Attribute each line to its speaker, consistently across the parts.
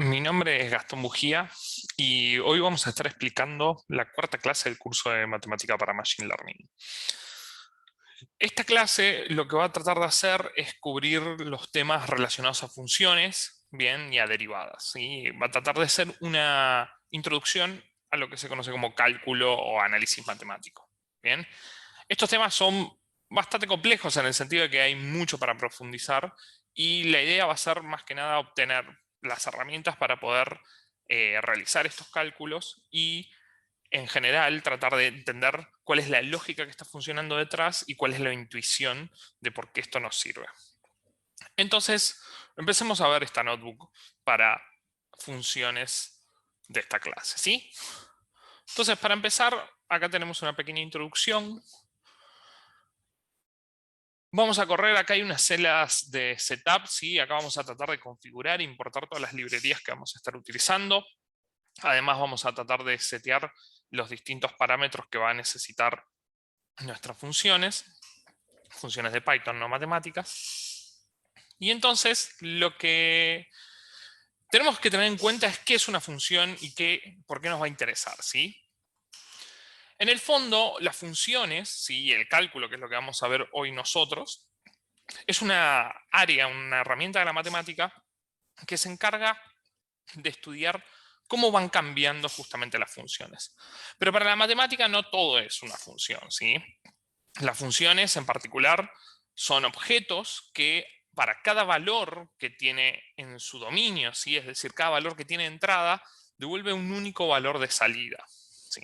Speaker 1: Mi nombre es Gastón Bujía y hoy vamos a estar explicando la cuarta clase del curso de Matemática para Machine Learning. Esta clase lo que va a tratar de hacer es cubrir los temas relacionados a funciones, bien, y a derivadas, ¿sí? Va a tratar de ser una introducción a lo que se conoce como cálculo o análisis matemático, bien. Estos temas son bastante complejos en el sentido de que hay mucho para profundizar y la idea va a ser más que nada obtener las herramientas para poder realizar estos cálculos y en general tratar de entender cuál es la lógica que está funcionando detrás y cuál es la intuición de por qué esto nos sirve. Entonces, empecemos a ver esta notebook para funciones de esta clase, ¿sí? Entonces, para empezar, acá tenemos una pequeña introducción. Vamos a correr, acá hay unas celdas de setup, ¿sí? Acá vamos a tratar de configurar e importar todas las librerías que vamos a estar utilizando. Además vamos a tratar de setear los distintos parámetros que va a necesitar nuestras funciones de Python, no matemáticas. Y entonces lo que tenemos que tener en cuenta es qué es una función y por qué nos va a interesar, ¿sí? En el fondo, las funciones, ¿sí? El cálculo, que es lo que vamos a ver hoy nosotros, es una área, una herramienta de la matemática que se encarga de estudiar cómo van cambiando justamente las funciones. Pero para la matemática no todo es una función, ¿sí? Las funciones en particular son objetos que para cada valor que tiene en su dominio, ¿sí? Es decir, cada valor que tiene entrada, devuelve un único valor de salida, ¿sí?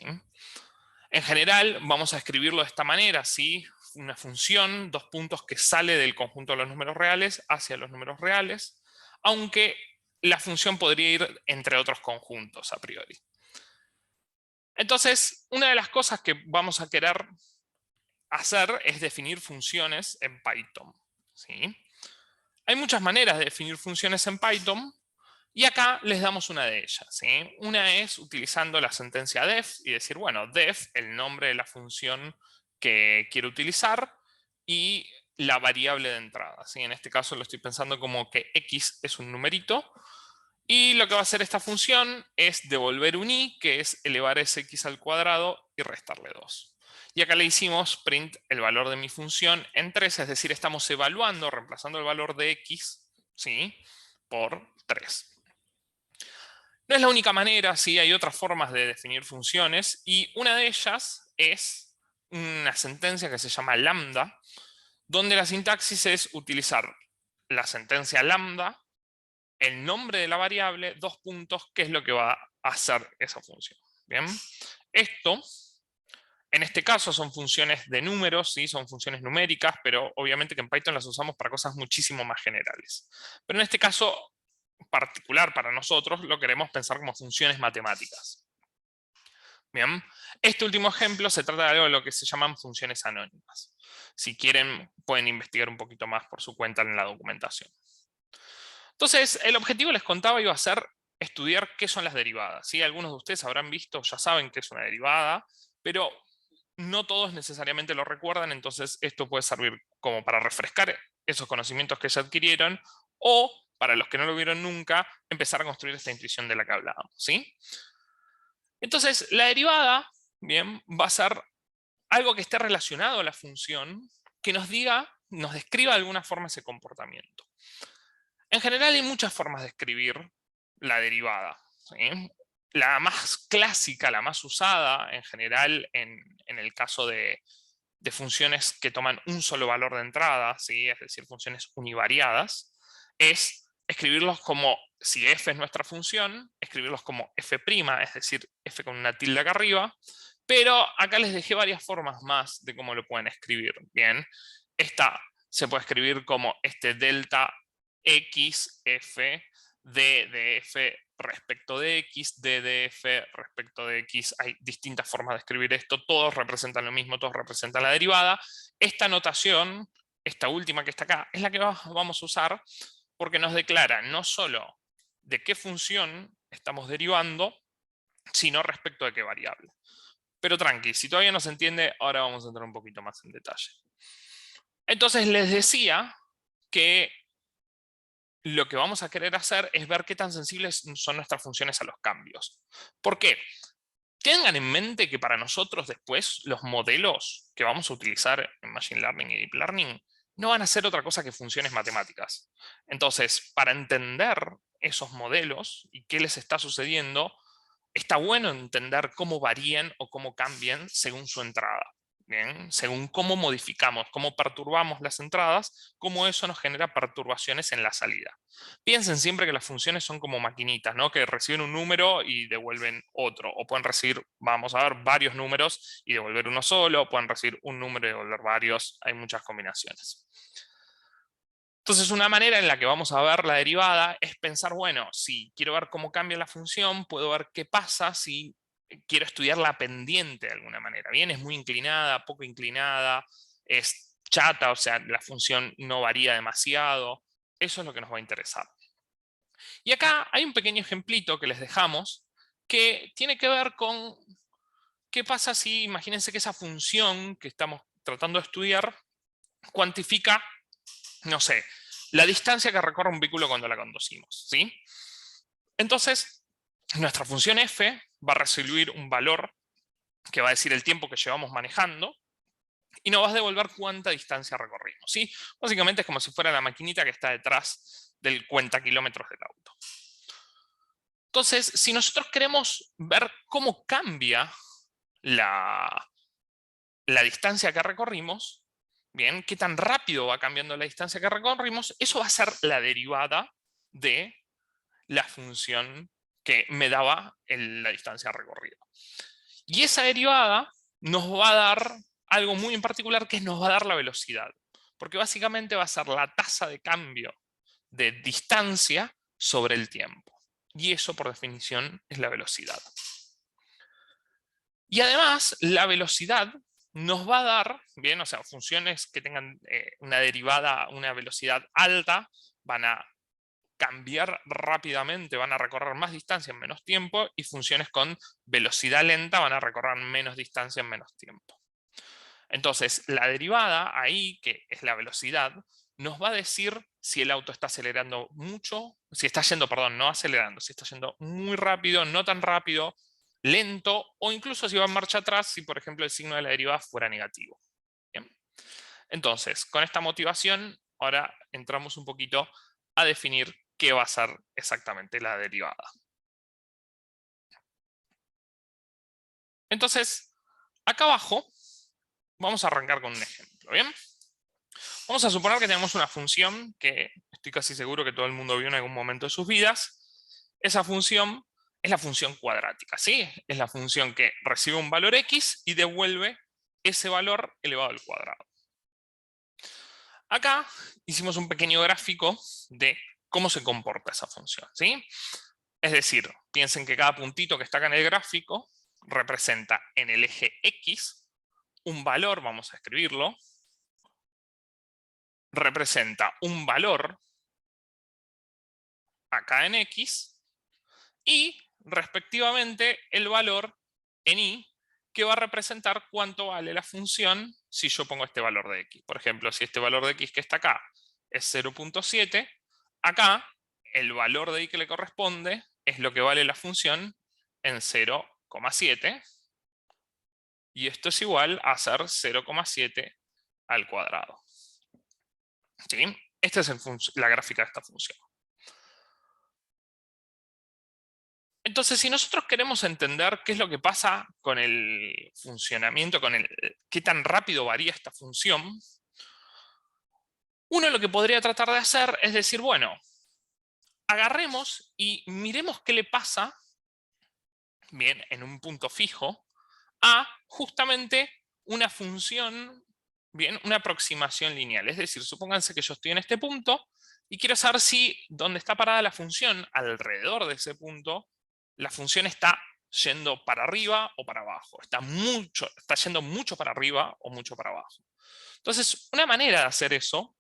Speaker 1: En general, vamos a escribirlo de esta manera, ¿sí? Una función, dos puntos que sale del conjunto de los números reales hacia los números reales, aunque la función podría ir entre otros conjuntos a priori. Entonces, una de las cosas que vamos a querer hacer es definir funciones en Python, ¿sí? Hay muchas maneras de definir funciones en Python y acá les damos una de ellas, ¿sí? Una es utilizando la sentencia def y decir, bueno, def, el nombre de la función que quiero utilizar y la variable de entrada, ¿sí? En este caso lo estoy pensando como que x es un numerito y lo que va a hacer esta función es devolver un i, que es elevar ese x al cuadrado y restarle 2. Y acá le hicimos print el valor de mi función en 3, es decir, estamos evaluando, reemplazando el valor de x, ¿sí? Por 3. No es la única manera, sí, hay otras formas de definir funciones y una de ellas es una sentencia que se llama lambda, donde la sintaxis es utilizar la sentencia lambda, el nombre de la variable, dos puntos, qué es lo que va a hacer esa función. Bien, esto, en este caso son funciones de números, ¿sí? Son funciones numéricas, pero obviamente que en Python las usamos para cosas muchísimo más generales. Pero en este caso particular para nosotros lo queremos pensar como funciones matemáticas. Bien, este último ejemplo se trata de algo de lo que se llaman funciones anónimas. Si quieren, pueden investigar un poquito más por su cuenta en la documentación. Entonces, el objetivo, les contaba, iba a ser estudiar qué son las derivadas, ¿sí? Algunos de ustedes habrán visto, ya saben qué es una derivada, pero no todos necesariamente lo recuerdan, entonces esto puede servir como para refrescar esos conocimientos que ya adquirieron, o para los que no lo vieron nunca, empezar a construir esta intuición de la que hablábamos, ¿sí? Entonces, la derivada, bien, va a ser algo que esté relacionado a la función, que nos diga, nos describa de alguna forma ese comportamiento. En general hay muchas formas de escribir la derivada, ¿sí? La más clásica, la más usada en general en el caso de funciones que toman un solo valor de entrada, ¿sí? Es decir, funciones univariadas, es escribirlos como, si f es nuestra función, escribirlos como f', es decir, f con una tilde acá arriba, pero acá les dejé varias formas más de cómo lo pueden escribir. Bien, esta se puede escribir como este delta x, f, d de f respecto de x, d de f respecto de x. Hay distintas formas de escribir esto, todos representan lo mismo, todos representan la derivada. Esta notación, esta última que está acá, es la que vamos a usar porque nos declara no solo de qué función estamos derivando, sino respecto de qué variable. Pero tranqui, si todavía no se entiende, ahora vamos a entrar un poquito más en detalle. Entonces les decía que lo que vamos a querer hacer es ver qué tan sensibles son nuestras funciones a los cambios. ¿Por qué? Tengan en mente que para nosotros después los modelos que vamos a utilizar en Machine Learning y Deep Learning no van a ser otra cosa que funciones matemáticas. Entonces, para entender esos modelos y qué les está sucediendo, está bueno entender cómo varían o cómo cambian según su entrada. Bien, según cómo modificamos, cómo perturbamos las entradas, cómo eso nos genera perturbaciones en la salida. Piensen siempre que las funciones son como maquinitas, ¿no? Que reciben un número y devuelven otro. O pueden recibir, vamos a ver, varios números y devolver uno solo. O pueden recibir un número y devolver varios. Hay muchas combinaciones. Entonces, una manera en la que vamos a ver la derivada es pensar, bueno, si quiero ver cómo cambia la función, puedo ver qué pasa si quiero estudiar la pendiente de alguna manera. Bien, es muy inclinada, poco inclinada, es chata, o sea, la función no varía demasiado. Eso es lo que nos va a interesar. Y acá hay un pequeño ejemplito que les dejamos que tiene que ver con qué pasa si, imagínense que esa función que estamos tratando de estudiar cuantifica, no sé, la distancia que recorre un vehículo cuando la conducimos, ¿sí? Entonces, nuestra función f va a recibir un valor que va a decir el tiempo que llevamos manejando y nos va a devolver cuánta distancia recorrimos, ¿sí? Básicamente es como si fuera la maquinita que está detrás del cuenta kilómetros del auto. Entonces, si nosotros queremos ver cómo cambia la distancia que recorrimos, bien, qué tan rápido va cambiando la distancia que recorrimos, eso va a ser la derivada de la función que me daba la distancia recorrida. Y esa derivada nos va a dar algo muy en particular, que nos va a dar la velocidad. Porque básicamente va a ser la tasa de cambio de distancia sobre el tiempo. Y eso, por definición, es la velocidad. Y además, la velocidad nos va a dar, bien, o sea, funciones que tengan una derivada, una velocidad alta, van a cambiar rápidamente, van a recorrer más distancia en menos tiempo, y funciones con velocidad lenta van a recorrer menos distancia en menos tiempo. Entonces, la derivada ahí, que es la velocidad, nos va a decir si el auto está acelerando mucho, si está yendo, perdón, no acelerando, si está yendo muy rápido, no tan rápido, lento, o incluso si va en marcha atrás, si por ejemplo el signo de la derivada fuera negativo. Bien. Entonces, con esta motivación, ahora entramos un poquito a definir qué va a ser exactamente la derivada. Entonces, acá abajo, vamos a arrancar con un ejemplo, ¿bien? Vamos a suponer que tenemos una función que estoy casi seguro que todo el mundo vio en algún momento de sus vidas. Esa función es la función cuadrática, ¿sí? Es la función que recibe un valor x y devuelve ese valor elevado al cuadrado. Acá hicimos un pequeño gráfico de cómo se comporta esa función, ¿sí? Es decir, piensen que cada puntito que está acá en el gráfico representa en el eje x un valor, vamos a escribirlo, representa un valor acá en x y respectivamente el valor en y, que va a representar cuánto vale la función si yo pongo este valor de x. Por ejemplo, si este valor de x que está acá es 0.7, acá el valor de y que le corresponde es lo que vale la función en 0,7, y esto es igual a hacer 0,7 al cuadrado. ¿Sí? Esta es la gráfica de esta función. Entonces, si nosotros queremos entender qué es lo que pasa con el funcionamiento, con qué tan rápido varía esta función, uno lo que podría tratar de hacer es decir, bueno, agarremos y miremos qué le pasa, bien, en un punto fijo, a justamente una función, bien, una aproximación lineal. Es decir, supónganse que yo estoy en este punto y quiero saber si donde está parada la función, alrededor de ese punto, la función está yendo para arriba o para abajo. Está yendo mucho para arriba o mucho para abajo. Entonces, una manera de hacer eso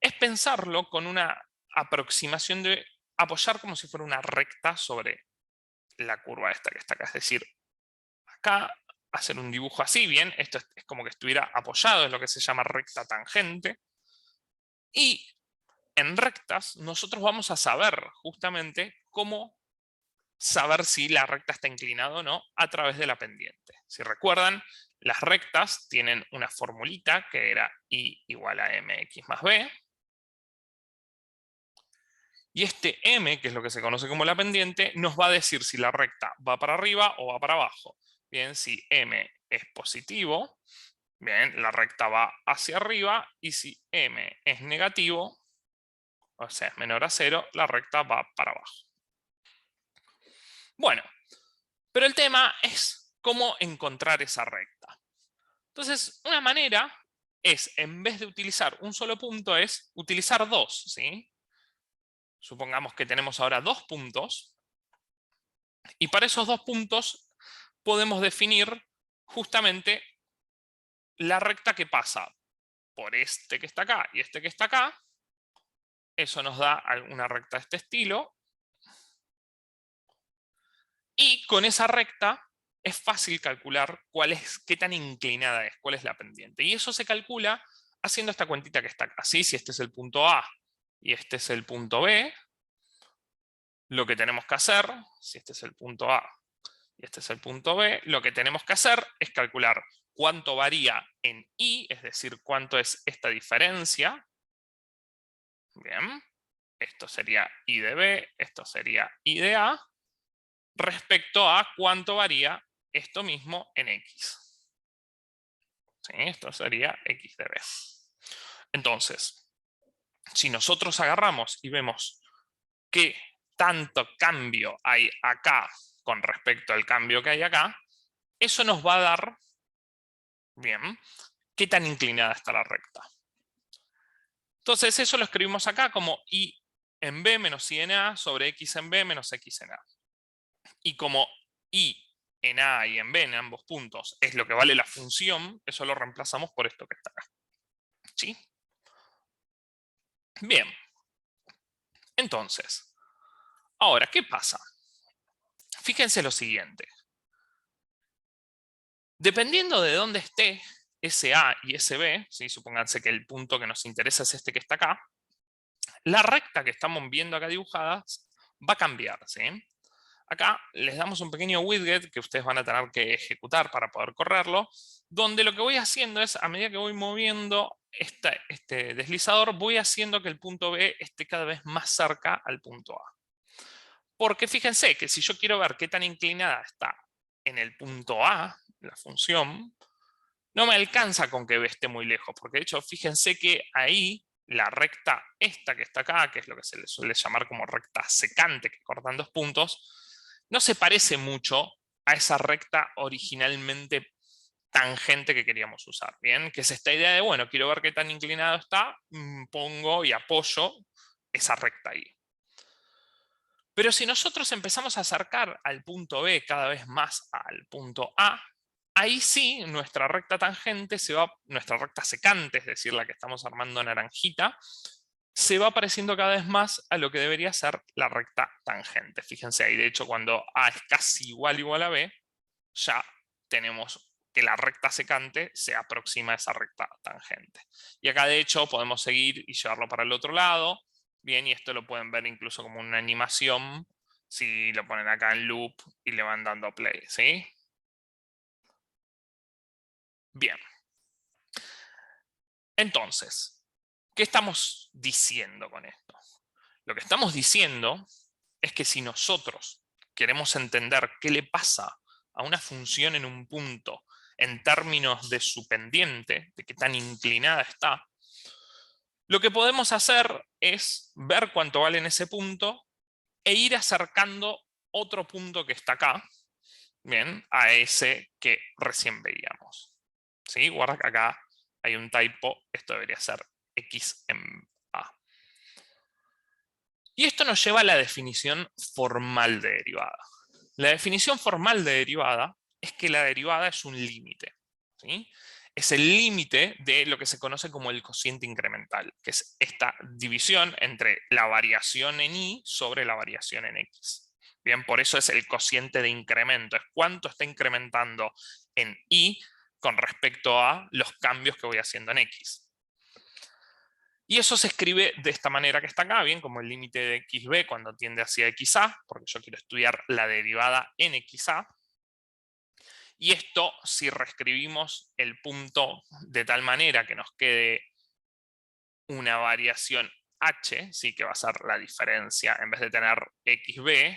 Speaker 1: es pensarlo con una aproximación de apoyar como si fuera una recta sobre la curva esta que está acá. Es decir, acá hacer un dibujo así, bien, esto es como que estuviera apoyado, es lo que se llama recta tangente. Y en rectas, nosotros vamos a saber justamente cómo saber si la recta está inclinada o no a través de la pendiente. Si recuerdan, las rectas tienen una formulita que era I igual a mx más b. Y este m, que es lo que se conoce como la pendiente, nos va a decir si la recta va para arriba o va para abajo. Bien, si m es positivo, bien, la recta va hacia arriba, y si m es negativo, o sea, es menor a 0, la recta va para abajo. Bueno, pero el tema es cómo encontrar esa recta. Entonces, una manera es, en vez de utilizar un solo punto, es utilizar dos, ¿sí? Supongamos que tenemos ahora 2 puntos, y para esos 2 puntos podemos definir justamente la recta que pasa por este que está acá y este que está acá. Eso nos da una recta de este estilo. Y con esa recta es fácil calcular qué tan inclinada es, cuál es la pendiente. Y eso se calcula haciendo esta cuentita que está acá. ¿Sí? Si este es el punto A y este es el punto B, lo que tenemos que hacer, si este es el punto A y este es el punto B, lo que tenemos que hacer es calcular cuánto varía en I, es decir, cuánto es esta diferencia. Bien, esto sería I de B, esto sería I de A, respecto a cuánto varía esto mismo en X. ¿Sí? Esto sería X de B. Entonces, si nosotros agarramos y vemos qué tanto cambio hay acá con respecto al cambio que hay acá, eso nos va a dar, bien, qué tan inclinada está la recta. Entonces eso lo escribimos acá como I en B menos I en A sobre X en B menos X en A. Y como I en A y en B en ambos puntos es lo que vale la función, eso lo reemplazamos por esto que está acá. ¿Sí? Bien. Entonces, ahora, ¿qué pasa? Fíjense lo siguiente. Dependiendo de dónde esté ese A y ese B, ¿sí? Supónganse que el punto que nos interesa es este que está acá, la recta que estamos viendo acá dibujada va a cambiar, ¿sí? Acá les damos un pequeño widget que ustedes van a tener que ejecutar para poder correrlo, donde lo que voy haciendo es, a medida que voy moviendo este deslizador, voy haciendo que el punto B esté cada vez más cerca al punto A. Porque fíjense que si yo quiero ver qué tan inclinada está en el punto A, la función, no me alcanza con que B esté muy lejos, porque de hecho fíjense que ahí la recta esta que está acá, que es lo que se le suele llamar como recta secante, que cortan 2 puntos, no se parece mucho a esa recta originalmente tangente que queríamos usar. Bien, que es esta idea de, bueno, quiero ver qué tan inclinado está, pongo y apoyo esa recta ahí. Pero si nosotros empezamos a acercar al punto B cada vez más al punto A, ahí sí nuestra recta tangente nuestra recta secante, es decir, la que estamos armando naranjita, se va pareciendo cada vez más a lo que debería ser la recta tangente. Fíjense ahí, de hecho, cuando A es casi igual a B, ya tenemos que la recta secante se aproxima a esa recta tangente. Y acá, de hecho, podemos seguir y llevarlo para el otro lado. Bien, y esto lo pueden ver incluso como una animación, si lo ponen acá en loop y le van dando play, ¿sí? Bien. Entonces, ¿qué estamos diciendo con esto? Lo que estamos diciendo es que si nosotros queremos entender qué le pasa a una función en un punto en términos de su pendiente, de qué tan inclinada está, lo que podemos hacer es ver cuánto vale en ese punto e ir acercando otro punto que está acá, bien, a ese que recién veíamos. ¿Sí? Guarda que acá hay un typo, esto debería ser x en A. Y esto nos lleva a la definición formal de derivada. La definición formal de derivada es que la derivada es un límite, ¿sí? Es el límite de lo que se conoce como el cociente incremental, que es esta división entre la variación en y sobre la variación en x. Bien, por eso es el cociente de incremento, es cuánto está incrementando en y con respecto a los cambios que voy haciendo en x. Y eso se escribe de esta manera que está acá, bien, como el límite de xb cuando tiende hacia xa, porque yo quiero estudiar la derivada en xa. Y esto, si reescribimos el punto de tal manera que nos quede una variación h, ¿sí? Que va a ser la diferencia, en vez de tener xb,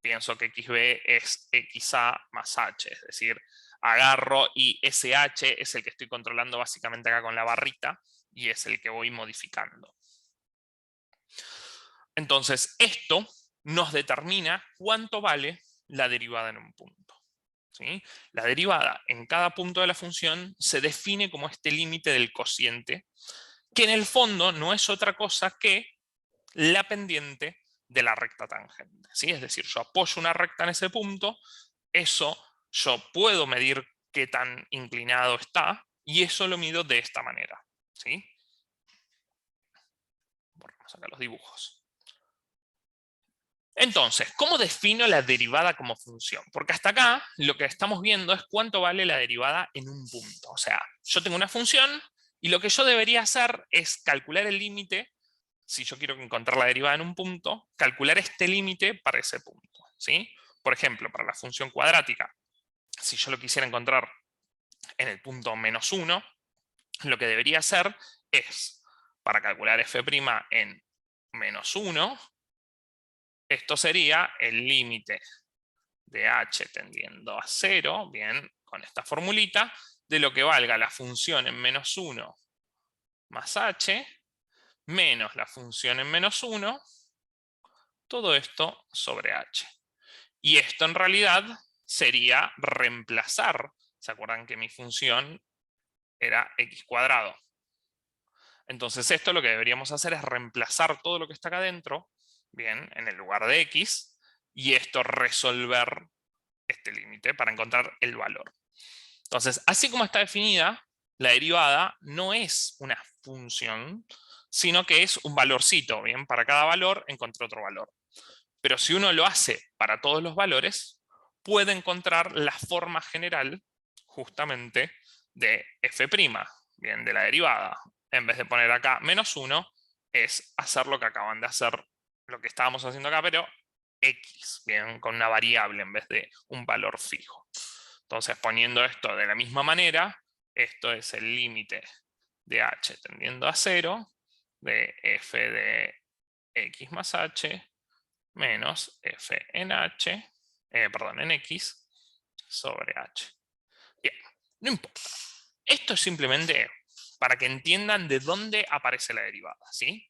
Speaker 1: pienso que xb es xa más h, es decir, agarro y sh es el que estoy controlando básicamente acá con la barrita, y es el que voy modificando. Entonces, esto nos determina cuánto vale la derivada en un punto. ¿Sí? La derivada en cada punto de la función se define como este límite del cociente, que en el fondo no es otra cosa que la pendiente de la recta tangente. ¿Sí? Es decir, yo apoyo una recta en ese punto, eso yo puedo medir qué tan inclinado está, y eso lo mido de esta manera. ¿Sí? Borramos acá los dibujos. Entonces, ¿cómo defino la derivada como función? Porque hasta acá lo que estamos viendo es cuánto vale la derivada en un punto. O sea, yo tengo una función y lo que yo debería hacer es calcular el límite. Si yo quiero encontrar la derivada en un punto, calcular este límite para ese punto. ¿Sí? Por ejemplo, para la función cuadrática, si yo lo quisiera encontrar en el punto -1, lo que debería hacer es, para calcular f' en -1, esto sería el límite de h tendiendo a 0, bien, con esta formulita, de lo que valga la función en -1 más h, menos la función en -1, todo esto sobre h. Y esto en realidad sería reemplazar, ¿se acuerdan que mi función era x cuadrado? Entonces esto lo que deberíamos hacer es reemplazar todo lo que está acá adentro, bien, en el lugar de x, y esto resolver este límite para encontrar el valor. Entonces, así como está definida, la derivada no es una función, sino que es un valorcito, bien, para cada valor encontré otro valor. Pero si uno lo hace para todos los valores, puede encontrar la forma general justamente de f', bien, de la derivada. En vez de poner acá -1, es hacer lo que acaban de hacer, lo que estábamos haciendo acá, pero x, bien, con una variable en vez de un valor fijo. Entonces, poniendo esto de la misma manera, esto es el límite de h tendiendo a 0 de f de x más h menos f en h, perdón, en x sobre h. Bien, no importa. Esto es simplemente para que entiendan de dónde aparece la derivada, ¿sí?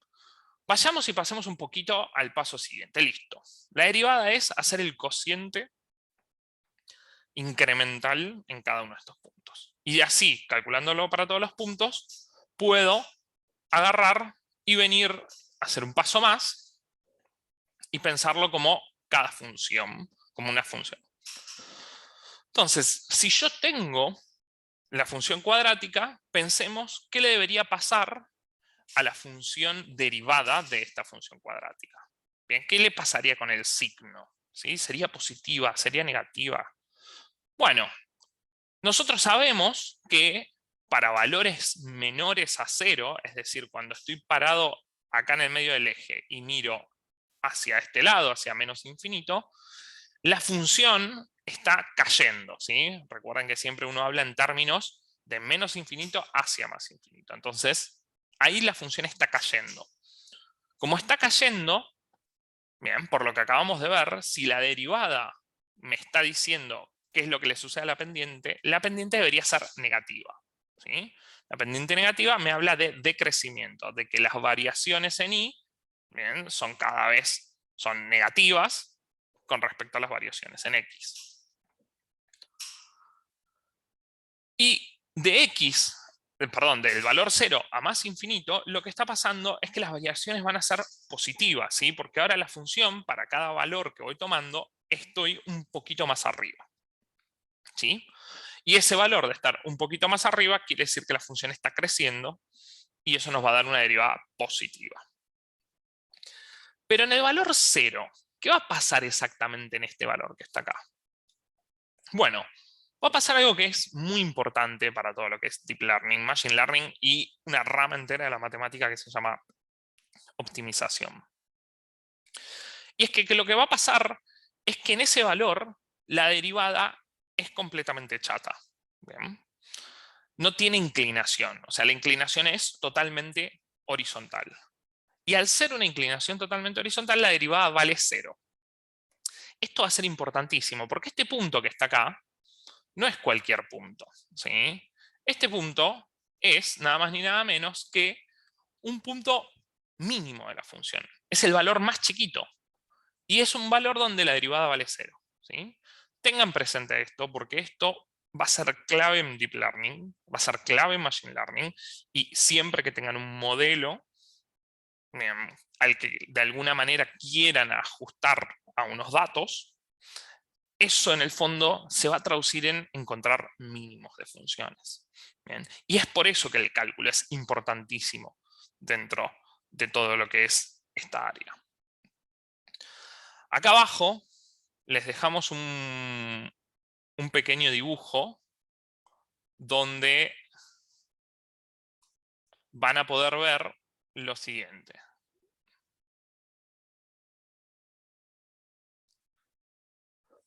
Speaker 1: Vayamos y pasemos un poquito al paso siguiente. Listo. La derivada es hacer el cociente incremental en cada uno de estos puntos. Y así, calculándolo para todos los puntos, puedo agarrar y venir a hacer un paso más y pensarlo como cada función, como una función. Entonces, si yo tengo la función cuadrática, pensemos qué le debería pasar a la función derivada de esta función cuadrática. Bien, ¿qué le pasaría con el signo? ¿Sí? ¿Sería positiva? ¿Sería negativa? Bueno, nosotros sabemos que para valores menores a 0, es decir, cuando estoy parado acá en el medio del eje y miro hacia este lado, hacia menos infinito, la función está cayendo, ¿sí? Recuerden que siempre uno habla en términos de menos infinito hacia más infinito. Entonces, ahí la función está cayendo. Como está cayendo, bien, por lo que acabamos de ver, si la derivada me está diciendo qué es lo que le sucede a la pendiente debería ser negativa, ¿sí? La pendiente negativa me habla de decrecimiento, de que las variaciones en y, bien, son cada vez negativas con respecto a las variaciones en x. Y de x, perdón, del valor 0 a más infinito, lo que está pasando es que las variaciones van a ser positivas, ¿sí? Porque ahora la función, para cada valor que voy tomando, estoy un poquito más arriba, ¿sí? Y ese valor de estar un poquito más arriba quiere decir que la función está creciendo y eso nos va a dar una derivada positiva. Pero en el valor 0, ¿qué va a pasar exactamente en este valor que está acá? Bueno, va a pasar algo que es muy importante para todo lo que es Deep Learning, Machine Learning y una rama entera de la matemática que se llama optimización. Y es que lo que va a pasar es que en ese valor la derivada es completamente chata. ¿Bien? No tiene inclinación, o sea, la inclinación es totalmente horizontal. Y al ser una inclinación totalmente horizontal, la derivada vale 0. Esto va a ser importantísimo, porque este punto que está acá no es cualquier punto, ¿sí? Este punto es nada más ni nada menos que un punto mínimo de la función. Es el valor más chiquito. Y es un valor donde la derivada vale 0, ¿sí? Tengan presente esto, porque esto va a ser clave en Deep Learning, va a ser clave en Machine Learning, y siempre que tengan un modelo al que de alguna manera quieran ajustar a unos datos, eso en el fondo se va a traducir en encontrar mínimos de funciones. ¿Bien? Y es por eso que el cálculo es importantísimo dentro de todo lo que es esta área. Acá abajo les dejamos un pequeño dibujo donde van a poder ver lo siguiente.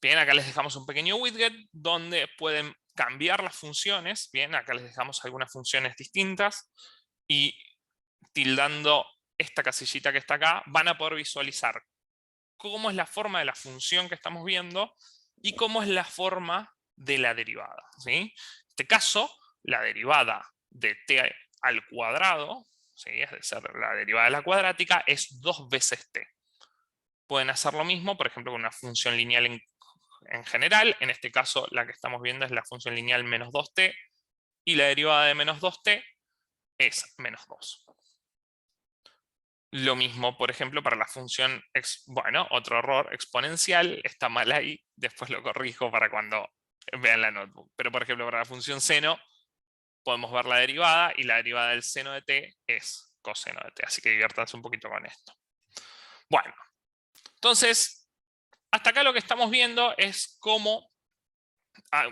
Speaker 1: Bien, acá les dejamos un pequeño widget donde pueden cambiar las funciones. Bien, acá les dejamos algunas funciones distintas y tildando esta casillita que está acá, van a poder visualizar cómo es la forma de la función que estamos viendo y cómo es la forma de la derivada, ¿sí? En este caso, la derivada de t al cuadrado, ¿sí? Es decir, la derivada de la cuadrática es 2 veces t. Pueden hacer lo mismo, por ejemplo, con una función lineal en general. En este caso, la que estamos viendo es la función lineal menos 2t, y la derivada de menos 2t es menos 2. Lo mismo, por ejemplo, para la función, bueno, otro error, exponencial, está mal ahí, después lo corrijo para cuando vean la notebook. Pero, por ejemplo, para la función seno, podemos ver la derivada, y la derivada del seno de t es coseno de t, así que diviértanse un poquito con esto. Bueno, entonces, hasta acá lo que estamos viendo es cómo,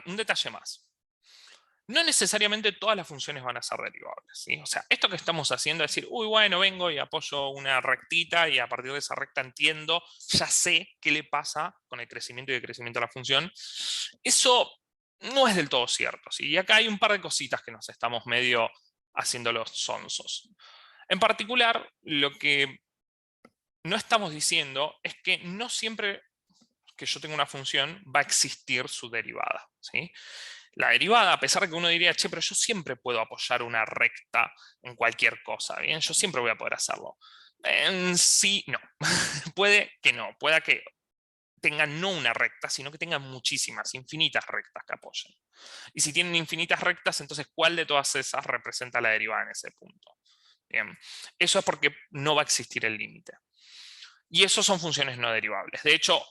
Speaker 1: un detalle más. No necesariamente todas las funciones van a ser derivables, ¿sí? O sea, esto que estamos haciendo es decir, uy, bueno, vengo y apoyo una rectita y a partir de esa recta entiendo, ya sé qué le pasa con el crecimiento y decrecimiento de la función. Eso no es del todo cierto, ¿sí? Y acá hay un par de cositas que nos estamos medio haciendo los sonsos. En particular, lo que no estamos diciendo es que no siempre que yo tenga una función va a existir su derivada, ¿sí? La derivada, a pesar de que uno diría, che, pero yo siempre puedo apoyar una recta en cualquier cosa, ¿bien? Yo siempre voy a poder hacerlo. En sí, no. Puede que no. Pueda que tengan no una recta, sino que tengan muchísimas, infinitas rectas que apoyen. Y si tienen infinitas rectas, entonces, ¿cuál de todas esas representa la derivada en ese punto? Bien. Eso es porque no va a existir el límite. Y eso son funciones no derivables. De hecho,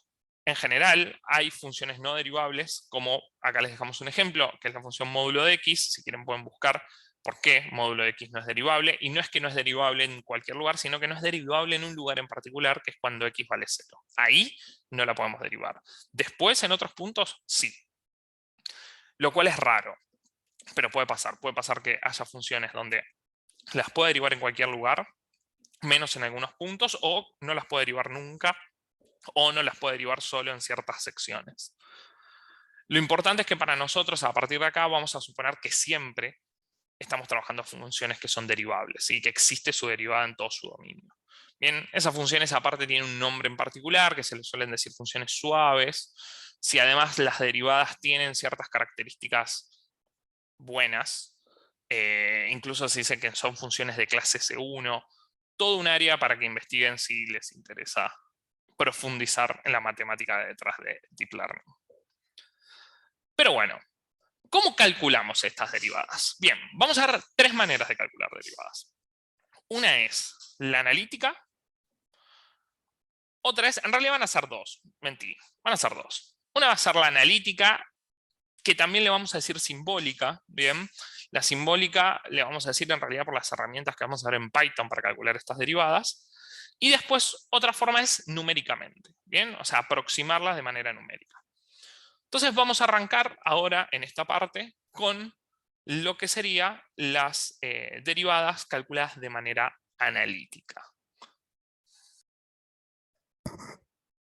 Speaker 1: en general, hay funciones no derivables, como acá les dejamos un ejemplo, que es la función módulo de x. Si quieren pueden buscar por qué módulo de x no es derivable. Y no es que no es derivable en cualquier lugar, sino que no es derivable en un lugar en particular, que es cuando x vale 0. Ahí no la podemos derivar. Después, en otros puntos, sí. Lo cual es raro, pero puede pasar. Puede pasar que haya funciones donde las pueda derivar en cualquier lugar, menos en algunos puntos, o no las puede derivar nunca, o no las puede derivar solo en ciertas secciones. Lo importante es que para nosotros, a partir de acá, vamos a suponer que siempre estamos trabajando funciones que son derivables y que existe su derivada en todo su dominio. Bien, esas funciones aparte tienen un nombre en particular, que se les suelen decir funciones suaves. Si además las derivadas tienen ciertas características buenas, incluso se dice que son funciones de clase C1, todo un área para que investiguen si les interesa profundizar en la matemática detrás de Deep Learning. Pero bueno, ¿cómo calculamos estas derivadas? Bien, vamos a ver 3 maneras de calcular derivadas. Una es la analítica. Otra es, en realidad van a ser 2, mentí, van a ser 2. Una va a ser la analítica, que también le vamos a decir simbólica, ¿bien? La simbólica le vamos a decir en realidad por las herramientas que vamos a ver en Python para calcular estas derivadas. Y después otra forma es numéricamente, ¿bien? O sea, aproximarlas de manera numérica. Entonces vamos a arrancar ahora en esta parte con lo que serían las derivadas calculadas de manera analítica.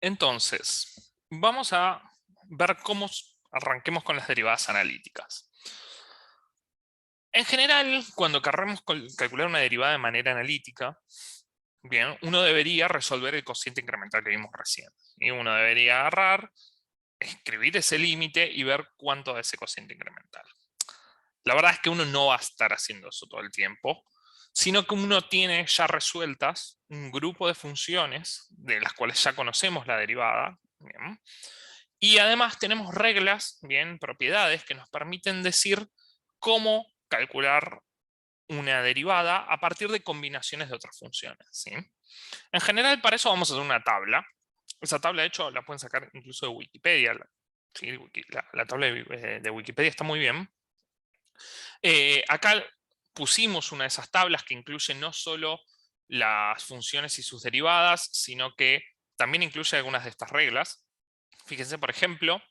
Speaker 1: Entonces, vamos a ver cómo arranquemos con las derivadas analíticas. En general, cuando queremos calcular una derivada de manera analítica, bien, uno debería resolver el cociente incremental que vimos recién. Y uno debería agarrar, escribir ese límite y ver cuánto es ese cociente incremental. La verdad es que uno no va a estar haciendo eso todo el tiempo, sino que uno tiene ya resueltas un grupo de funciones de las cuales ya conocemos la derivada, ¿bien? Y además tenemos reglas, bien, propiedades que nos permiten decir cómo calcular una derivada a partir de combinaciones de otras funciones, ¿sí? En general, para eso vamos a hacer una tabla. Esa tabla, de hecho, la pueden sacar incluso de Wikipedia. ¿Sí? La tabla de Wikipedia está muy bien. Acá pusimos una de esas tablas que incluye no solo las funciones y sus derivadas, sino que también incluye algunas de estas reglas. Fíjense, por ejemplo,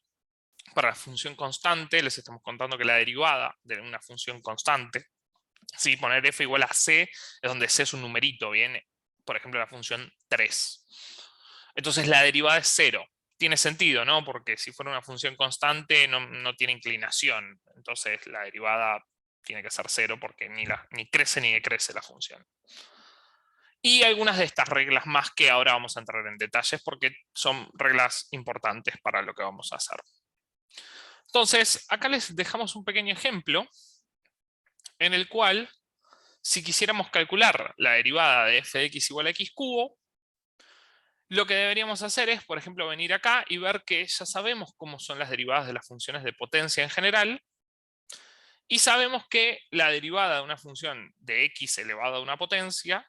Speaker 1: para la función constante, les estamos contando que la derivada de una función constante, ¿sí? Poner f igual a c, es donde c es un numerito, ¿bien? Por ejemplo, la función 3. Entonces la derivada es 0. Tiene sentido, ¿no? Porque si fuera una función constante no tiene inclinación. Entonces la derivada tiene que ser 0 porque ni crece ni decrece la función. Y algunas de estas reglas más que ahora vamos a entrar en detalles porque son reglas importantes para lo que vamos a hacer. Entonces, acá les dejamos un pequeño ejemplo en el cual, si quisiéramos calcular la derivada de f de x igual a x cubo, lo que deberíamos hacer es, por ejemplo, venir acá y ver que ya sabemos cómo son las derivadas de las funciones de potencia en general, y sabemos que la derivada de una función de x elevado a una potencia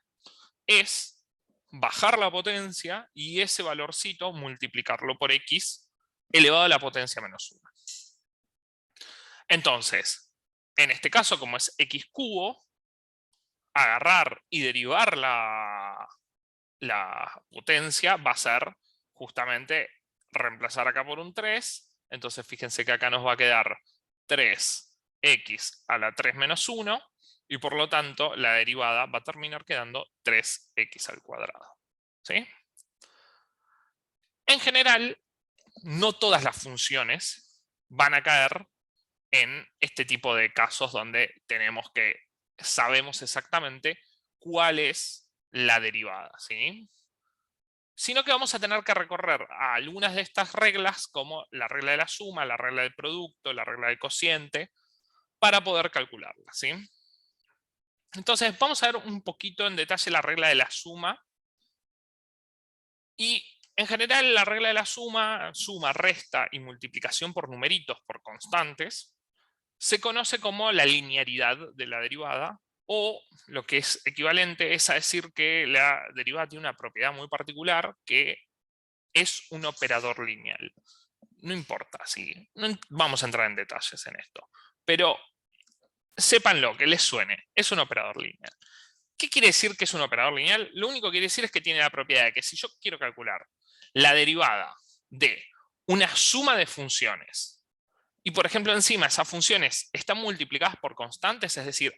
Speaker 1: es bajar la potencia y ese valorcito multiplicarlo por x elevado a la potencia menos 1. Entonces, en este caso, como es x cubo, agarrar y derivar la potencia va a ser justamente reemplazar acá por un 3. Entonces fíjense que acá nos va a quedar 3x a la 3 menos 1. Y por lo tanto la derivada va a terminar quedando 3x al cuadrado. ¿Sí? En general, no todas las funciones van a caer en este tipo de casos donde sabemos exactamente cuál es la derivada, ¿sí? Sino que vamos a tener que recorrer a algunas de estas reglas, como la regla de la suma, la regla del producto, la regla del cociente, para poder calcularla, ¿sí? Entonces, vamos a ver un poquito en detalle la regla de la suma. Y en general, la regla de la suma, resta y multiplicación por numeritos, por constantes, se conoce como la linearidad de la derivada, o lo que es equivalente es a decir que la derivada tiene una propiedad muy particular que es un operador lineal. No importa, ¿sí? No vamos a entrar en detalles en esto, pero sépanlo, que les suene, es un operador lineal. ¿Qué quiere decir que es un operador lineal? Lo único que quiere decir es que tiene la propiedad de que si yo quiero calcular la derivada de una suma de funciones, y por ejemplo encima esas funciones están multiplicadas por constantes, es decir,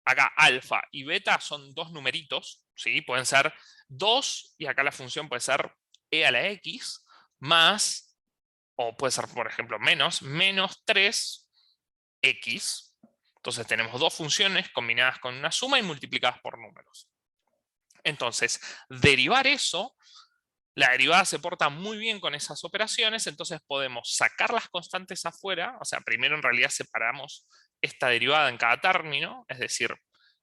Speaker 1: acá alfa y beta son dos numeritos, ¿sí? Pueden ser 2 y acá la función puede ser e a la x más, o puede ser por ejemplo menos 3x. Entonces tenemos dos funciones combinadas con una suma y multiplicadas por números. Entonces, derivar eso, la derivada se porta muy bien con esas operaciones, entonces podemos sacar las constantes afuera, o sea, primero en realidad separamos esta derivada en cada término, es decir,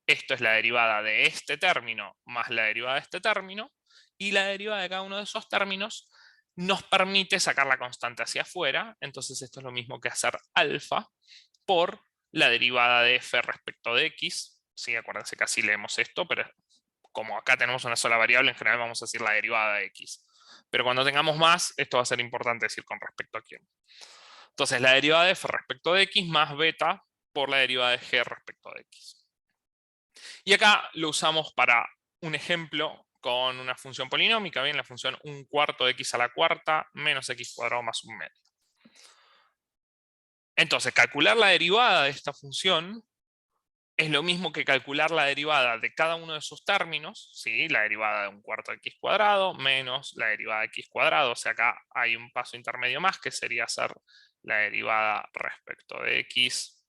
Speaker 1: esto es la derivada de este término más la derivada de este término, y la derivada de cada uno de esos términos nos permite sacar la constante hacia afuera, entonces esto es lo mismo que hacer alfa por la derivada de f respecto de x, ¿sí? Acuérdense que así leemos esto, pero como acá tenemos una sola variable, en general vamos a decir la derivada de x. Pero cuando tengamos más, esto va a ser importante decir con respecto a quién. Entonces, la derivada de f respecto de x más beta por la derivada de g respecto de x. Y acá lo usamos para un ejemplo con una función polinómica, bien, la función 1/4 de x a la cuarta menos x cuadrado más 1/2. Entonces, calcular la derivada de esta función es lo mismo que calcular la derivada de cada uno de sus términos, ¿sí? La derivada de un cuarto de x cuadrado menos la derivada de x cuadrado. O sea, acá hay un paso intermedio más que sería hacer la derivada respecto de x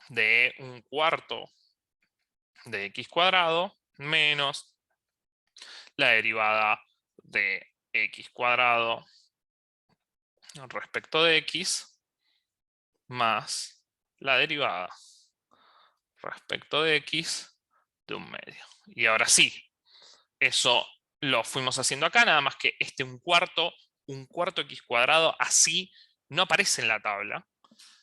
Speaker 1: de un cuarto de x cuadrado menos la derivada de x cuadrado respecto de x más la derivada respecto de x de un medio. Y ahora sí, eso lo fuimos haciendo acá, nada más que un cuarto x cuadrado así no aparece en la tabla.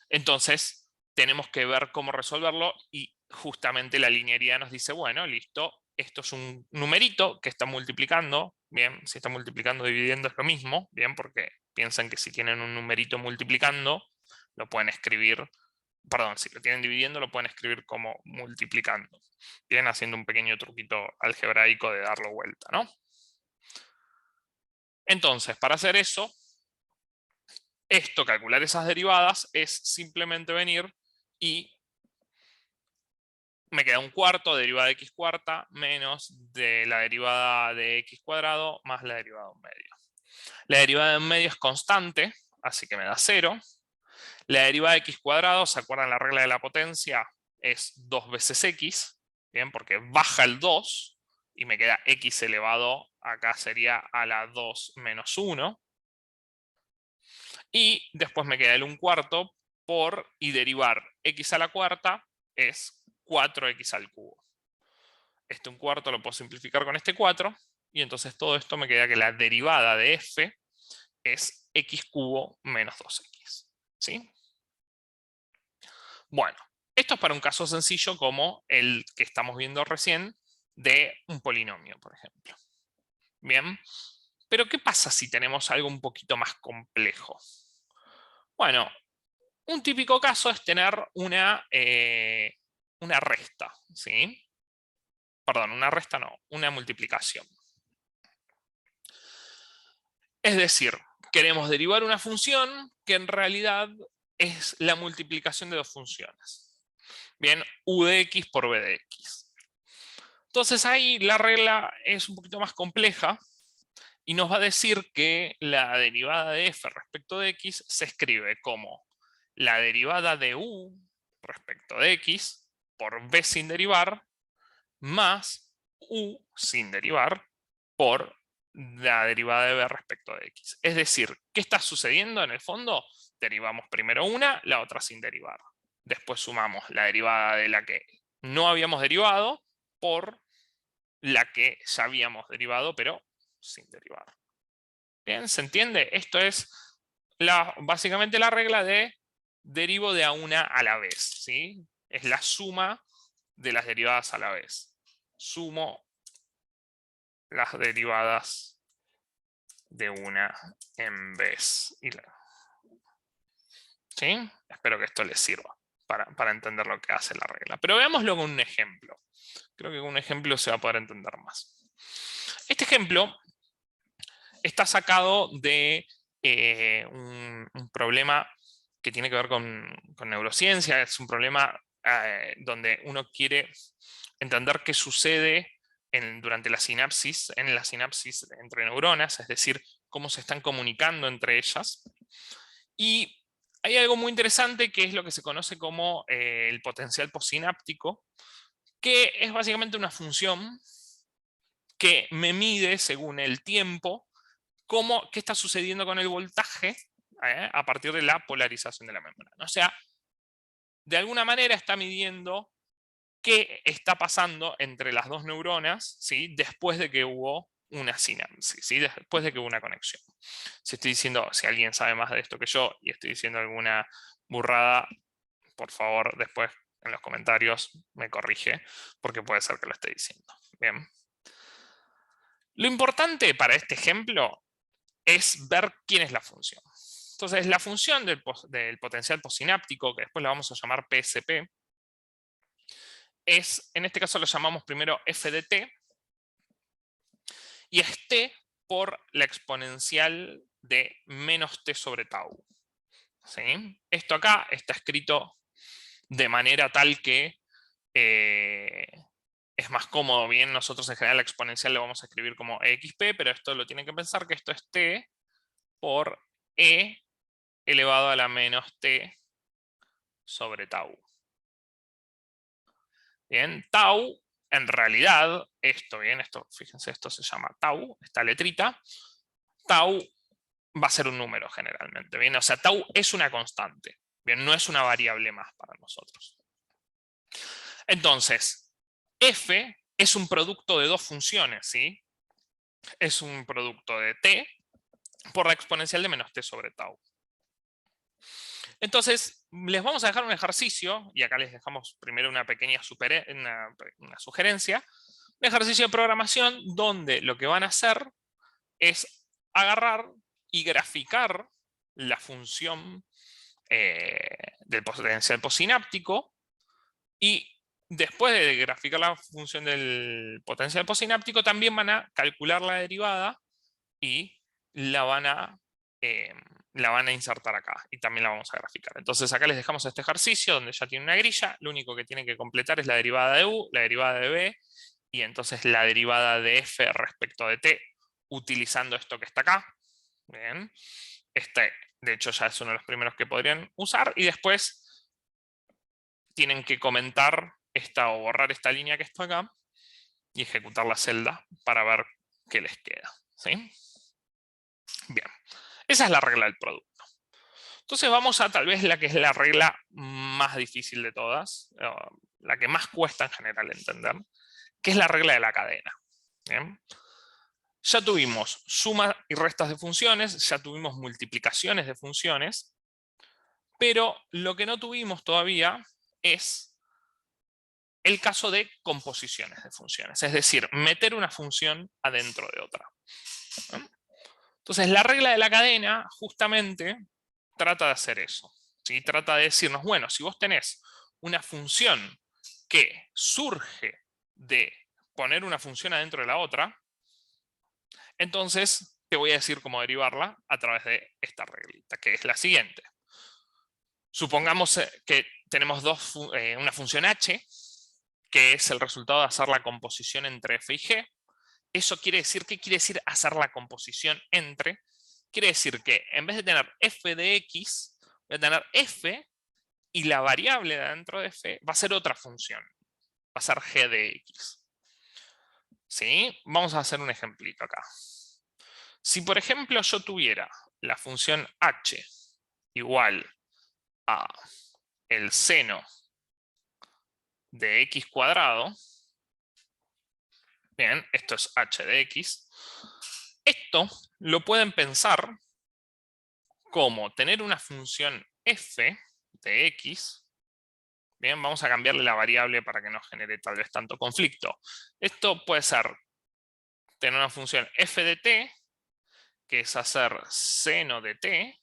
Speaker 1: Entonces tenemos que ver cómo resolverlo y justamente la linearidad nos dice, bueno, listo, esto es un numerito que está multiplicando, bien, si está multiplicando dividiendo es lo mismo, bien, porque piensan que si tienen un numerito multiplicando, lo pueden escribir, perdón, si lo tienen dividiendo lo pueden escribir como multiplicando, bien, haciendo un pequeño truquito algebraico de darlo vuelta, ¿no? Entonces, para hacer eso, calcular esas derivadas, es simplemente venir y me queda un cuarto, derivada de x cuarta, menos de la derivada de x cuadrado, más la derivada de un medio. La derivada de un medio es constante, así que me da 0. La derivada de x cuadrado, ¿se acuerdan la regla de la potencia? Es 2 veces x, ¿bien? Porque baja el 2 y me queda x elevado, acá sería a la 2 menos 1. Y después me queda el 1 cuarto y derivar x a la cuarta es 4x al cubo. 1 cuarto lo puedo simplificar con 4 y entonces todo esto me queda que la derivada de f es x cubo menos 2x. ¿Sí? Bueno, esto es para un caso sencillo como el que estamos viendo recién de un polinomio, por ejemplo. Bien, pero ¿qué pasa si tenemos algo un poquito más complejo? Bueno, un típico caso es tener una resta, ¿sí? Perdón, una resta no, una multiplicación. Es decir, queremos derivar una función que en realidad es la multiplicación de dos funciones. Bien, u de x por b de x. Entonces ahí la regla es un poquito más compleja y nos va a decir que la derivada de f respecto de x se escribe como la derivada de u respecto de x por b sin derivar más u sin derivar por la derivada de b respecto de x. Es decir, ¿qué está sucediendo en el fondo? Derivamos primero una, la otra sin derivar. Después sumamos la derivada de la que no habíamos derivado por la que ya habíamos derivado, pero sin derivar. ¿Bien? ¿Se entiende? Esto es básicamente la regla de derivo de a una a la vez, ¿sí? Es la suma de las derivadas a la vez. Sumo las derivadas de una en vez. ¿Sí? Espero que esto les sirva para entender lo que hace la regla. Pero veámoslo con un ejemplo. Creo que con un ejemplo se va a poder entender más. Este ejemplo está sacado de un problema que tiene que ver con neurociencia. Es un problema donde uno quiere entender qué sucede durante la sinapsis, en la sinapsis entre neuronas, es decir, cómo se están comunicando entre ellas. Y hay algo muy interesante que es lo que se conoce como el potencial postsináptico, que es básicamente una función que me mide según el tiempo qué está sucediendo con el voltaje a partir de la polarización de la membrana. O sea, de alguna manera está midiendo qué está pasando entre las dos neuronas, ¿sí? Después de que hubo una sinapsis, ¿sí? Después de que hubo una conexión. Si alguien sabe más de esto que yo y estoy diciendo alguna burrada, por favor, después en los comentarios me corrige, porque puede ser que lo esté diciendo. Bien. Lo importante para este ejemplo es ver quién es la función. Entonces, la función del potencial postsináptico, que después la vamos a llamar PSP, en este caso lo llamamos primero f de t, y es t por la exponencial de menos t sobre tau. ¿sí? Esto acá está escrito de manera tal que es más cómodo. Bien, nosotros en general la exponencial lo vamos a escribir como exp, pero esto lo tienen que pensar que esto es t por e elevado a la menos t sobre tau. Bien, tau, en realidad, esto, fíjense, esto se llama tau, esta letrita. Tau va a ser un número generalmente, ¿bien? O sea, tau es una constante, ¿bien? No es una variable más para nosotros. Entonces, f es un producto de dos funciones, ¿sí? Es un producto de t por la exponencial de menos t sobre tau. Entonces, les vamos a dejar un ejercicio, y acá les dejamos primero una pequeña una sugerencia, un ejercicio de programación donde lo que van a hacer es agarrar y graficar la función del potencial postsináptico, y después de graficar la función del potencial postsináptico también van a calcular la derivada y la van a insertar acá y también la vamos a graficar. Entonces acá les dejamos este ejercicio donde ya tiene una grilla, lo único que tienen que completar es la derivada de u, la derivada de b y entonces la derivada de f respecto de t utilizando esto que está acá. Bien. Este, de hecho, ya es uno de los primeros que podrían usar. Y después tienen que comentar esta o borrar esta línea que está acá y ejecutar la celda para ver qué les queda. ¿Sí? Bien. Esa es la regla del producto. Entonces vamos a tal vez la que es la regla más difícil de todas, la que más cuesta en general entender, que es la regla de la cadena. ¿Bien? Ya tuvimos sumas y restas de funciones, ya tuvimos multiplicaciones de funciones, pero lo que no tuvimos todavía es el caso de composiciones de funciones, es decir, meter una función adentro de otra. Entonces la regla de la cadena justamente trata de hacer eso. ¿Sí? Trata de decirnos, bueno, si vos tenés una función que surge de poner una función adentro de la otra, entonces te voy a decir cómo derivarla a través de esta reglita, que es la siguiente. Supongamos que tenemos una función h, que es el resultado de hacer la composición entre f y g. Eso quiere decir, ¿qué quiere decir hacer la composición entre? Quiere decir que en vez de tener f de x, voy a tener f y la variable de dentro de f va a ser otra función. Va a ser g de x. ¿Sí? Vamos a hacer un ejemplito acá. Si por ejemplo yo tuviera la función h igual a el seno de x cuadrado, bien, esto es h de x, esto lo pueden pensar como tener una función f de x. Bien, vamos a cambiarle la variable para que no genere tal vez tanto conflicto. Esto puede ser tener una función f de t, que es hacer seno de t,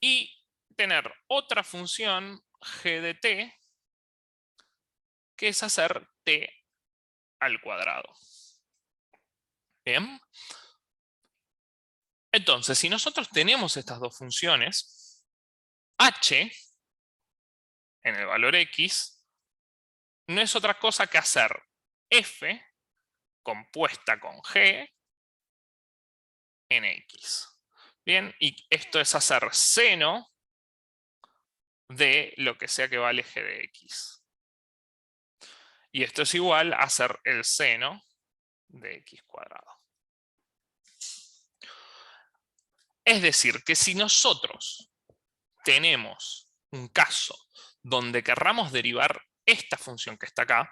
Speaker 1: y tener otra función g de t, que es hacer t al cuadrado. Bien. Entonces, si nosotros tenemos estas dos funciones, h en el valor x no es otra cosa que hacer f compuesta con g en x. Bien, y esto es hacer seno de lo que sea que vale g de x. Y esto es igual a hacer el seno de x cuadrado. Es decir, que si nosotros tenemos un caso donde querramos derivar esta función que está acá,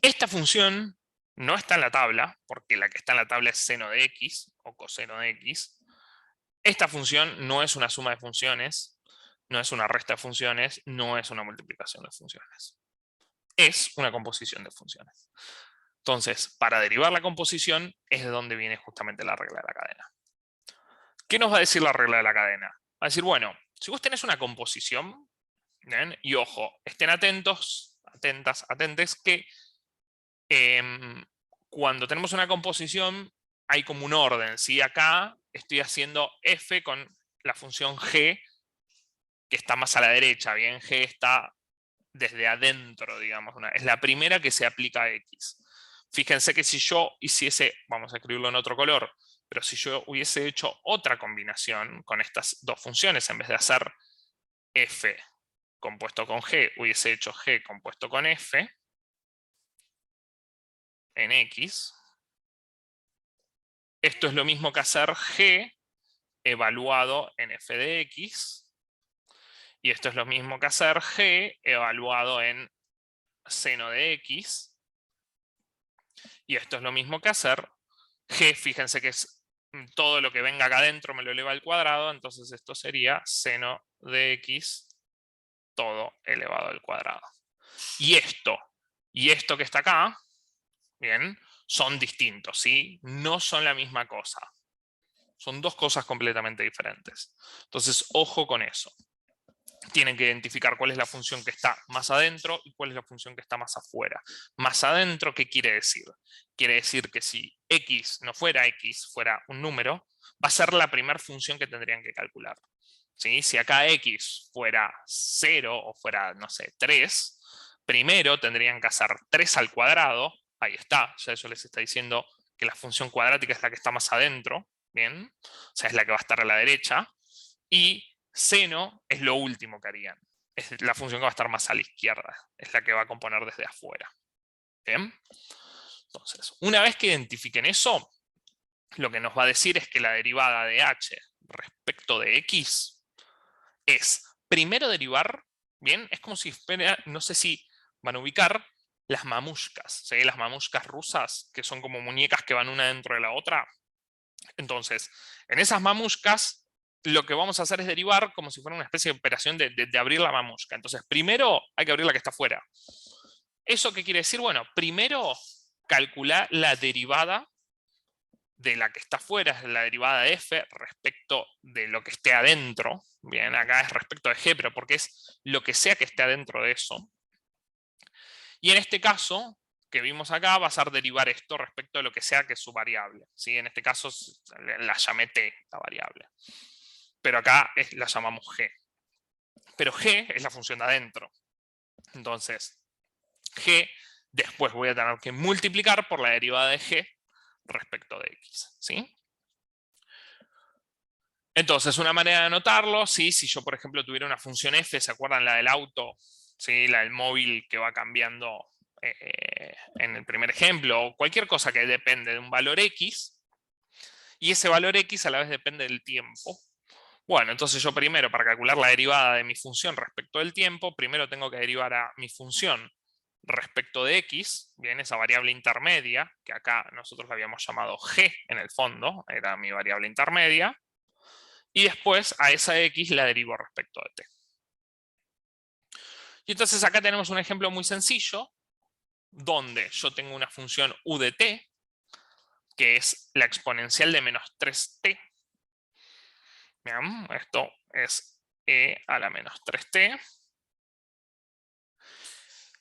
Speaker 1: esta función no está en la tabla, porque la que está en la tabla es seno de x o coseno de x. Esta función no es una suma de funciones, no es una resta de funciones, no es una multiplicación de funciones. Es una composición de funciones. Entonces, para derivar la composición es de donde viene justamente la regla de la cadena. ¿Qué nos va a decir la regla de la cadena? Va a decir, bueno, si vos tenés una composición, ¿bien? Y ojo, estén atentos, atentas, atentes, que cuando tenemos una composición hay como un orden, ¿sí? Acá estoy haciendo f con la función g, que está más a la derecha, bien, g está desde adentro, digamos, es la primera que se aplica a x. Fíjense que si yo hiciese, vamos a escribirlo en otro color, pero si yo hubiese hecho otra combinación con estas dos funciones, en vez de hacer f compuesto con g, hubiese hecho g compuesto con f en x. Esto es lo mismo que hacer g evaluado en f de x. Y esto es lo mismo que hacer g evaluado en seno de x. Y esto es lo mismo que hacer g, fíjense que es todo lo que venga acá adentro me lo eleva al cuadrado, entonces esto sería seno de x todo elevado al cuadrado. Y esto que está acá, bien, son distintos, ¿sí? No son la misma cosa. Son dos cosas completamente diferentes. Entonces, ojo con eso. Tienen que identificar cuál es la función que está más adentro y cuál es la función que está más afuera. Más adentro, ¿qué quiere decir? Quiere decir que si x no fuera x, fuera un número, va a ser la primera función que tendrían que calcular. ¿Sí? Si acá x fuera 0 o fuera, no sé, 3, primero tendrían que hacer 3 al cuadrado. Ahí está, ya eso les está diciendo que la función cuadrática es la que está más adentro. Bien, o sea, es la que va a estar a la derecha. Y seno es lo último que harían. Es la función que va a estar más a la izquierda. Es la que va a componer desde afuera. ¿Bien? Entonces, una vez que identifiquen eso, lo que nos va a decir es que la derivada de h respecto de x es primero derivar, ¿bien? Es como si, no sé si van a ubicar las mamushkas, ¿sí? Las mamushkas rusas, que son como muñecas que van una dentro de la otra. Entonces, en esas mamushkas, lo que vamos a hacer es derivar como si fuera una especie de operación de abrir la mamushka. Entonces, primero hay que abrir la que está afuera. ¿Eso qué quiere decir? Bueno, primero calcular la derivada de la que está afuera, la derivada de f respecto de lo que esté adentro. Bien, acá es respecto de g, pero porque es lo que sea que esté adentro de eso. Y en este caso, que vimos acá, va a ser derivar esto respecto de lo que sea que es su variable. ¿Sí? En este caso la llamé t, la variable. Pero acá la llamamos g. Pero g es la función de adentro. Entonces, g después voy a tener que multiplicar por la derivada de g respecto de x. ¿Sí? Entonces, una manera de anotarlo, ¿sí? Si yo, por ejemplo, tuviera una función f, ¿se acuerdan la del auto? ¿Sí? La del móvil que va cambiando en el primer ejemplo, o cualquier cosa que depende de un valor x, y ese valor x a la vez depende del tiempo. Bueno, entonces yo primero, para calcular la derivada de mi función respecto del tiempo, primero tengo que derivar a mi función respecto de x, bien, esa variable intermedia, que acá nosotros la habíamos llamado g en el fondo, era mi variable intermedia, y después a esa x la derivo respecto de t. Y entonces acá tenemos un ejemplo muy sencillo, donde yo tengo una función u de t, que es la exponencial de menos 3t. Bien, esto es e a la menos 3t.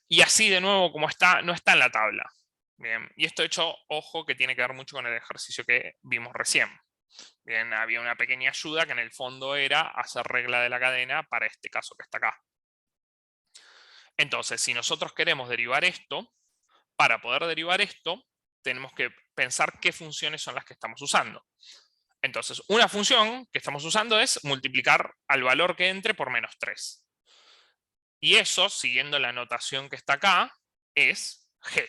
Speaker 1: Y así de nuevo como está, no está en la tabla. Bien, y esto hecho, ojo, que tiene que ver mucho con el ejercicio que vimos recién. Bien, había una pequeña ayuda que en el fondo era hacer regla de la cadena para este caso que está acá. Entonces, si nosotros queremos derivar esto, para poder derivar esto, tenemos que pensar qué funciones son las que estamos usando. Entonces, una función que estamos usando es multiplicar al valor que entre por menos 3. Y eso, siguiendo la notación que está acá, es g.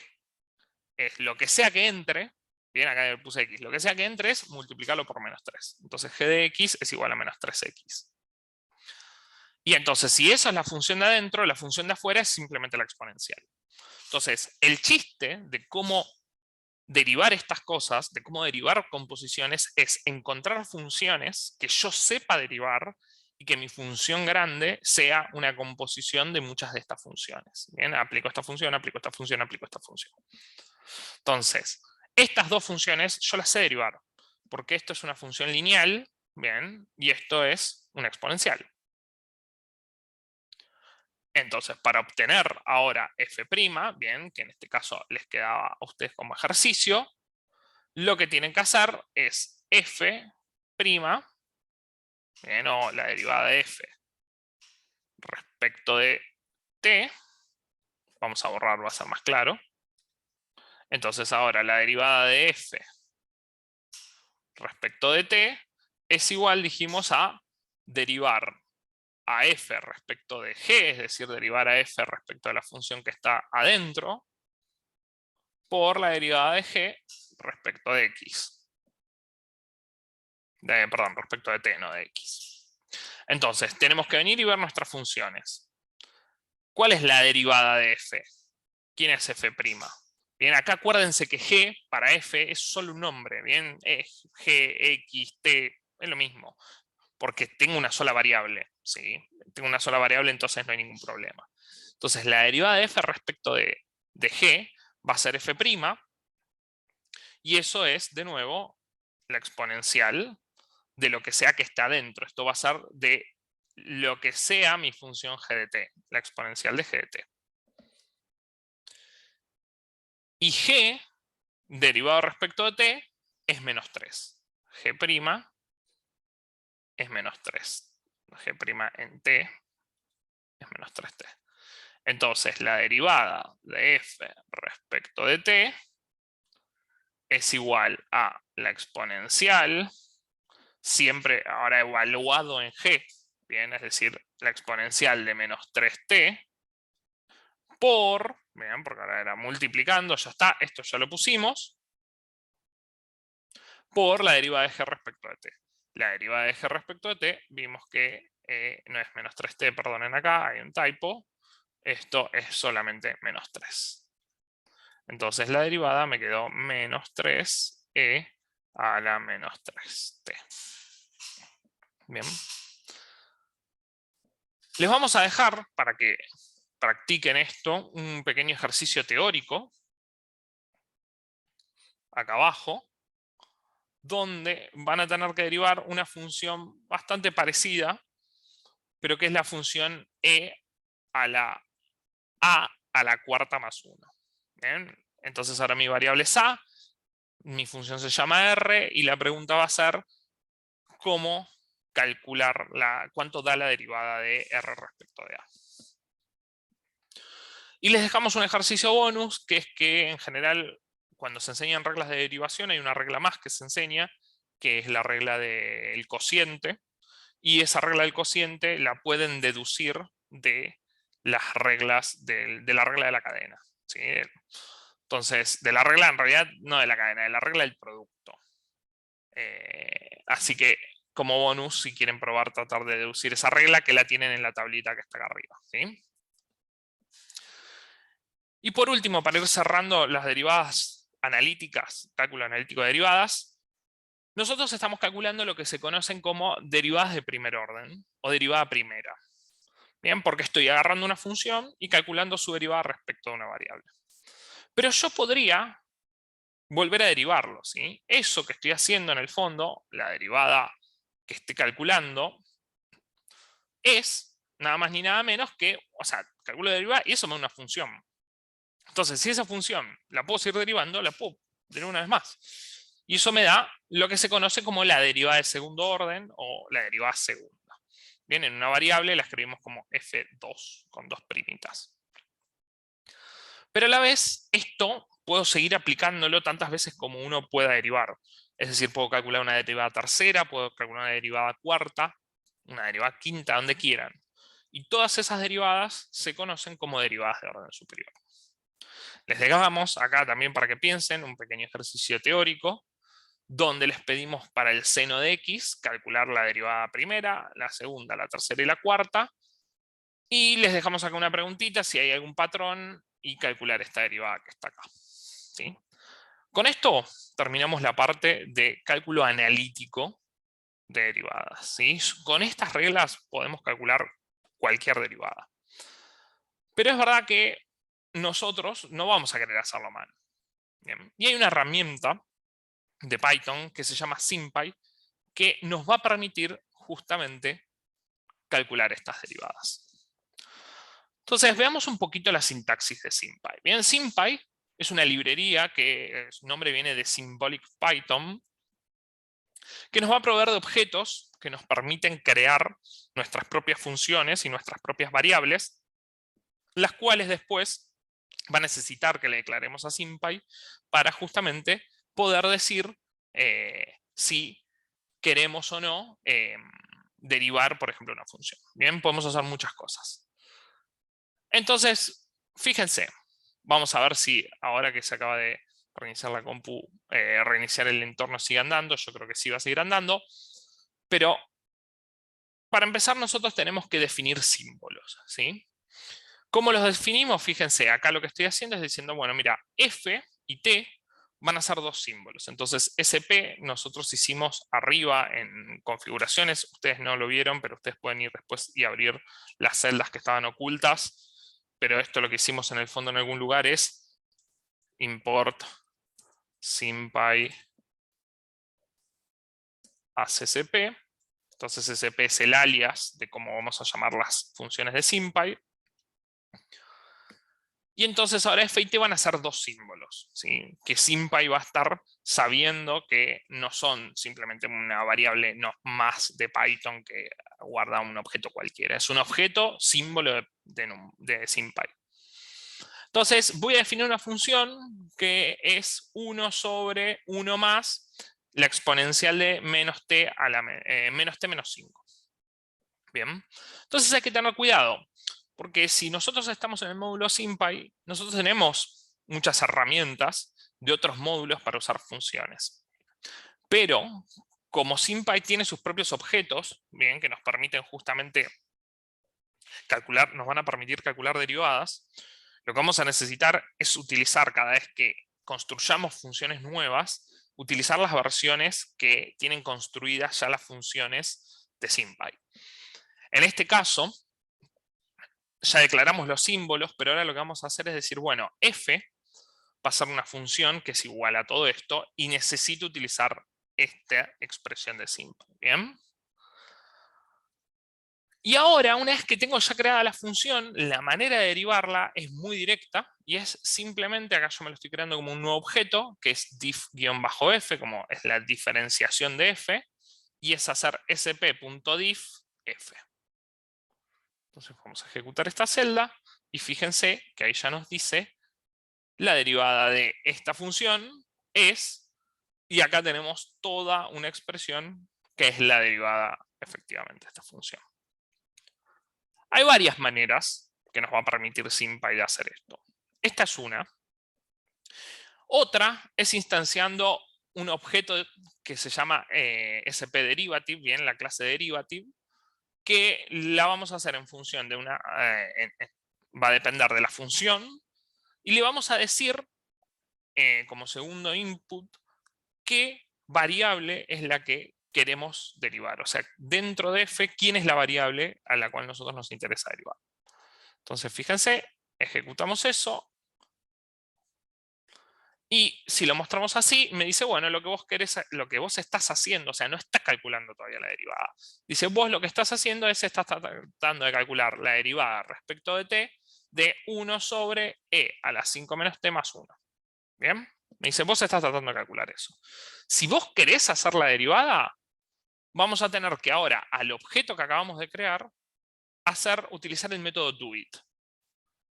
Speaker 1: Es lo que sea que entre, bien, acá le puse x, lo que sea que entre es multiplicarlo por menos 3. Entonces g de x es igual a menos 3x. Y entonces, si esa es la función de adentro, la función de afuera es simplemente la exponencial. Entonces, el chiste de cómo derivar estas cosas, de cómo derivar composiciones, es encontrar funciones que yo sepa derivar y que mi función grande sea una composición de muchas de estas funciones. Bien, aplico esta función, aplico esta función, aplico esta función. Entonces, estas dos funciones yo las sé derivar, porque esto es una función lineal, bien, y esto es una exponencial. Entonces, para obtener ahora f', bien, que en este caso les quedaba a ustedes como ejercicio, lo que tienen que hacer es f' Bien, o la derivada de f respecto de t. Vamos a borrar, va a ser más claro. Entonces ahora la derivada de f respecto de t es igual, dijimos, a derivar a f respecto de g, es decir, derivar a f respecto de la función que está adentro, por la derivada de g respecto de x. Perdón, respecto de t, no de x. Entonces, tenemos que venir y ver nuestras funciones. ¿Cuál es la derivada de f? ¿Quién es f'? Bien, acá acuérdense que g para f es solo un nombre. Bien, es g, x, t, es lo mismo. Porque tengo una sola variable. ¿Sí? Tengo una sola variable, entonces no hay ningún problema. Entonces, la derivada de f respecto de g va a ser f'. Y eso es, de nuevo, la exponencial de lo que sea que está adentro. Esto va a ser de lo que sea mi función g de t, la exponencial de g de t. Y g, derivado respecto de t, es menos 3. G' es menos 3. G' en t es menos 3t. Entonces, la derivada de f respecto de t es igual a la exponencial, siempre ahora evaluado en g, bien, es decir, la exponencial de menos 3t, por, vean, porque ahora era multiplicando, ya está, esto ya lo pusimos, por la derivada de g respecto de t. La derivada de g respecto de t, vimos que no es menos 3t, perdonen acá, hay un typo, esto es solamente menos 3. Entonces la derivada me quedó menos 3e a la menos 3t. Bien. Les vamos a dejar, para que practiquen esto, un pequeño ejercicio teórico, acá abajo, donde van a tener que derivar una función bastante parecida, pero que es la función e a la cuarta más 1. ¿Bien? Entonces ahora mi variable es a, mi función se llama r, y la pregunta va a ser cómo calcular cuánto da la derivada de r respecto de a. Y les dejamos un ejercicio bonus, que es que en general, cuando se enseñan reglas de derivación, hay una regla más que se enseña, que es la regla del cociente, y esa regla del cociente la pueden deducir de las reglas de la regla de la cadena. ¿Sí? Entonces, de la regla, en realidad, no de la cadena, de la regla del producto. Así que, como bonus, si quieren probar, tratar de deducir esa regla, que la tienen en la tablita que está acá arriba. ¿Sí? Y por último, para ir cerrando las derivadas analíticas, cálculo analítico de derivadas, nosotros estamos calculando lo que se conocen como derivadas de primer orden o derivada primera. Bien, porque estoy agarrando una función y calculando su derivada respecto a una variable. Pero yo podría volver a derivarlo, ¿sí? Eso que estoy haciendo en el fondo, la derivada que esté calculando, es nada más ni nada menos que, o sea, calculo la derivada y eso me da una función. Entonces, si esa función la puedo seguir derivando, la puedo derivar una vez más. Y eso me da lo que se conoce como la derivada de segundo orden o la derivada segunda. Bien, en una variable la escribimos como f2 con dos primitas. Pero a la vez, esto puedo seguir aplicándolo tantas veces como uno pueda derivar. Es decir, puedo calcular una derivada tercera, puedo calcular una derivada cuarta, una derivada quinta, donde quieran. Y todas esas derivadas se conocen como derivadas de orden superior. Les dejamos acá también para que piensen un pequeño ejercicio teórico, donde les pedimos para el seno de x calcular la derivada primera, la segunda, la tercera y la cuarta. Y les dejamos acá una preguntita, si hay algún patrón, y calcular esta derivada que está acá. ¿Sí? Con esto terminamos la parte de cálculo analítico de derivadas. ¿Sí? Con estas reglas podemos calcular cualquier derivada. Pero es verdad que nosotros no vamos a querer hacerlo mal. Bien. Y hay una herramienta de Python que se llama SymPy, que nos va a permitir justamente calcular estas derivadas. Entonces, veamos un poquito la sintaxis de SymPy. Bien, SymPy es una librería que su nombre viene de Symbolic Python, que nos va a proveer de objetos que nos permiten crear nuestras propias funciones y nuestras propias variables, las cuales después va a necesitar que le declaremos a SymPy para justamente poder decir si queremos o no derivar, por ejemplo, una función. Bien, podemos hacer muchas cosas. Entonces, fíjense, vamos a ver si ahora que se acaba de reiniciar la compu, reiniciar el entorno sigue andando. Yo creo que sí va a seguir andando. Pero para empezar nosotros tenemos que definir símbolos, ¿sí? ¿Cómo los definimos? Fíjense, acá lo que estoy haciendo es diciendo, bueno, mira, F y T van a ser dos símbolos. Entonces, SP nosotros hicimos arriba en configuraciones. Ustedes no lo vieron, pero ustedes pueden ir después y abrir las celdas que estaban ocultas. Pero esto lo que hicimos en el fondo en algún lugar es import SymPy as SP. Entonces SP es el alias de cómo vamos a llamar las funciones de SymPy. Y entonces ahora F y T van a ser dos símbolos, ¿sí? Que SymPy va a estar sabiendo que no son simplemente una variable no más de Python que guarda un objeto cualquiera. Es un objeto símbolo de SymPy. Entonces voy a definir una función que es 1 sobre 1 más la exponencial de menos t menos 5. Bien. Entonces hay que tener cuidado. Porque si nosotros estamos en el módulo SymPy, nosotros tenemos muchas herramientas de otros módulos para usar funciones. Pero, como SymPy tiene sus propios objetos, bien, que nos permiten justamente calcular, nos van a permitir calcular derivadas, lo que vamos a necesitar es utilizar cada vez que construyamos funciones nuevas, utilizar las versiones que tienen construidas ya las funciones de SymPy. En este caso, ya declaramos los símbolos, pero ahora lo que vamos a hacer es decir, bueno, F va a ser una función que es igual a todo esto y necesito utilizar esta expresión de SymPy. ¿Bien? Y ahora, una vez que tengo ya creada la función, la manera de derivarla es muy directa y es simplemente, acá yo me lo estoy creando como un nuevo objeto, que es diff-f, como es la diferenciación de f, y es hacer sp.diff f. Entonces vamos a ejecutar esta celda y fíjense que ahí ya nos dice la derivada de esta función es, y acá tenemos toda una expresión que es la derivada efectivamente de esta función. Hay varias maneras que nos va a permitir SymPy de hacer esto. Esta es una. Otra es instanciando un objeto que se llama spDerivative, bien, la clase derivative, que la vamos a hacer en función de una, va a depender de la función, y le vamos a decir como segundo input qué variable es la que queremos derivar. O sea, dentro de f, ¿quién es la variable a la cual a nosotros nos interesa derivar? Entonces, fíjense, ejecutamos eso. Y si lo mostramos así, me dice, bueno, lo que vos querés, lo que vos estás haciendo, o sea, no está calculando todavía la derivada. Dice, vos lo que estás haciendo es, estás tratando de calcular la derivada respecto de t de 1 sobre e a la 5 menos t más 1. ¿Bien? Me dice, vos estás tratando de calcular eso. Si vos querés hacer la derivada, vamos a tener que ahora, al objeto que acabamos de crear, utilizar el método doIt.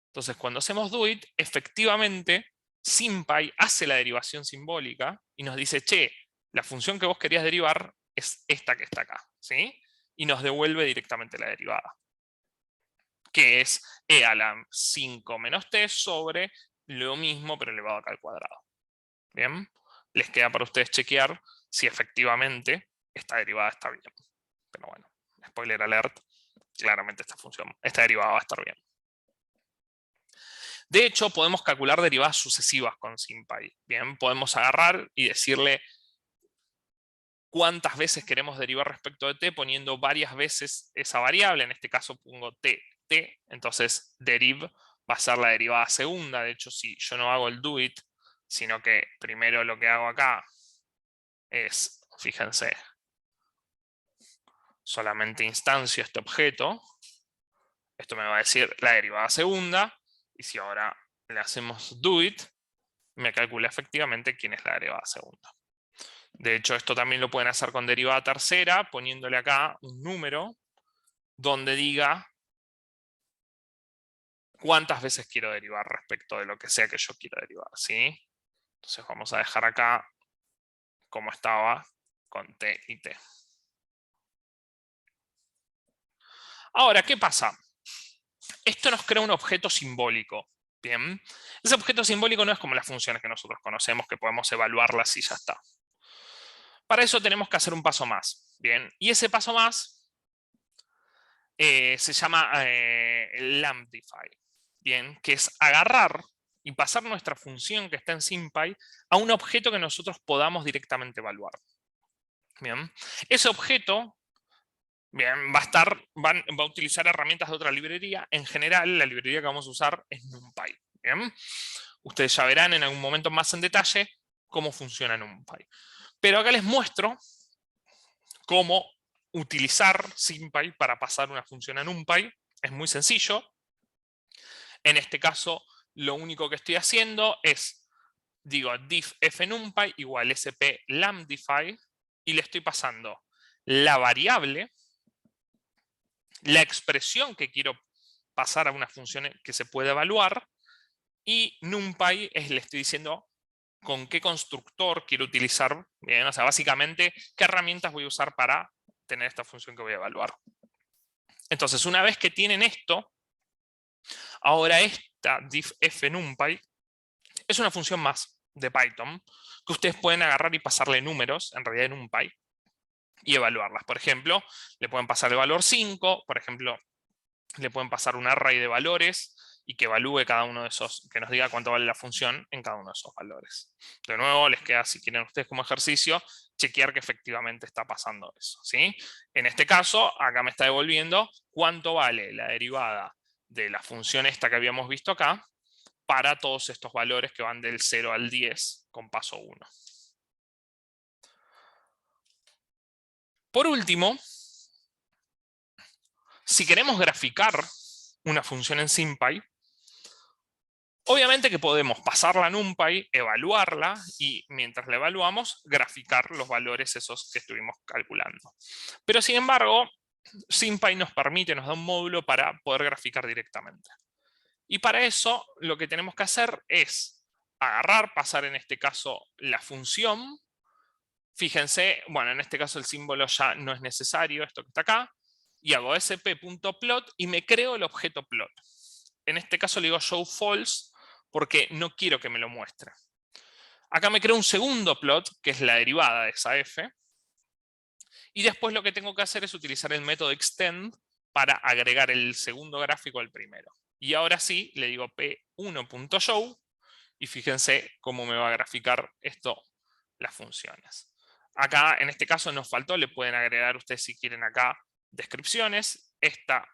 Speaker 1: Entonces, cuando hacemos doIt, efectivamente, SymPy hace la derivación simbólica y nos dice, che, la función que vos querías derivar es esta que está acá, ¿sí? Y nos devuelve directamente la derivada, que es e a la 5 menos t sobre lo mismo, pero elevado acá al cuadrado. ¿Bien? Les queda para ustedes chequear si efectivamente esta derivada está bien. Pero bueno, spoiler alert, claramente esta derivada va a estar bien. De hecho, podemos calcular derivadas sucesivas con SymPy. Bien, podemos agarrar y decirle cuántas veces queremos derivar respecto de t poniendo varias veces esa variable. En este caso pongo t. Entonces deriv va a ser la derivada segunda. De hecho, si yo no hago el doIt, sino que primero lo que hago acá es, fíjense, solamente instancio este objeto. Esto me va a decir la derivada segunda. Y si ahora le hacemos doIt, me calcula efectivamente quién es la derivada segunda. De hecho, esto también lo pueden hacer con derivada tercera, poniéndole acá un número donde diga cuántas veces quiero derivar respecto de lo que sea que yo quiera derivar, ¿sí? Entonces vamos a dejar acá como estaba con t y t. Ahora, ¿qué pasa? Esto nos crea un objeto simbólico. Bien, ese objeto simbólico no es como las funciones que nosotros conocemos, que podemos evaluarlas y ya está. Para eso tenemos que hacer un paso más. Bien, y ese paso más se llama lambdify. Bien, que es agarrar y pasar nuestra función que está en SymPy a un objeto que nosotros podamos directamente evaluar. Bien, ese objeto bien, va a utilizar herramientas de otra librería. En general, la librería que vamos a usar es NumPy. Bien, ustedes ya verán en algún momento más en detalle cómo funciona NumPy. Pero acá les muestro cómo utilizar SymPy para pasar una función a NumPy. Es muy sencillo. En este caso, lo único que estoy haciendo es, digo, diff fnumpy igual sp lambdify, y le estoy pasando la variable, la expresión que quiero pasar a una función que se puede evaluar, y numpy le estoy diciendo con qué constructor quiero utilizar, bien, o sea, básicamente, qué herramientas voy a usar para tener esta función que voy a evaluar. Entonces, una vez que tienen esto, ahora esta diff fnumpy es una función más de Python que ustedes pueden agarrar y pasarle números, en realidad en NumPy, y evaluarlas. Por ejemplo, le pueden pasar el valor 5, por ejemplo, le pueden pasar un array de valores y que evalúe cada uno de esos, que nos diga cuánto vale la función en cada uno de esos valores. De nuevo, les queda, si quieren ustedes como ejercicio, chequear que efectivamente está pasando eso, ¿sí? En este caso, acá me está devolviendo cuánto vale la derivada de la función esta que habíamos visto acá para todos estos valores que van del 0 al 10 con paso 1. Por último, si queremos graficar una función en SymPy, obviamente que podemos pasarla a NumPy, evaluarla y mientras la evaluamos, graficar los valores esos que estuvimos calculando. Pero sin embargo, SymPy nos permite, nos da un módulo para poder graficar directamente. Y para eso lo que tenemos que hacer es agarrar, pasar en este caso la función. Fíjense, bueno, en este caso el símbolo ya no es necesario, esto que está acá. Y hago sp.plot y me creo el objeto plot. En este caso le digo show false porque no quiero que me lo muestre. Acá me creo un segundo plot, que es la derivada de esa f. Y después lo que tengo que hacer es utilizar el método extend para agregar el segundo gráfico al primero. Y ahora sí, le digo p1.show y fíjense cómo me va a graficar esto las funciones. Acá, en este caso, nos faltó, le pueden agregar ustedes si quieren acá descripciones. Esta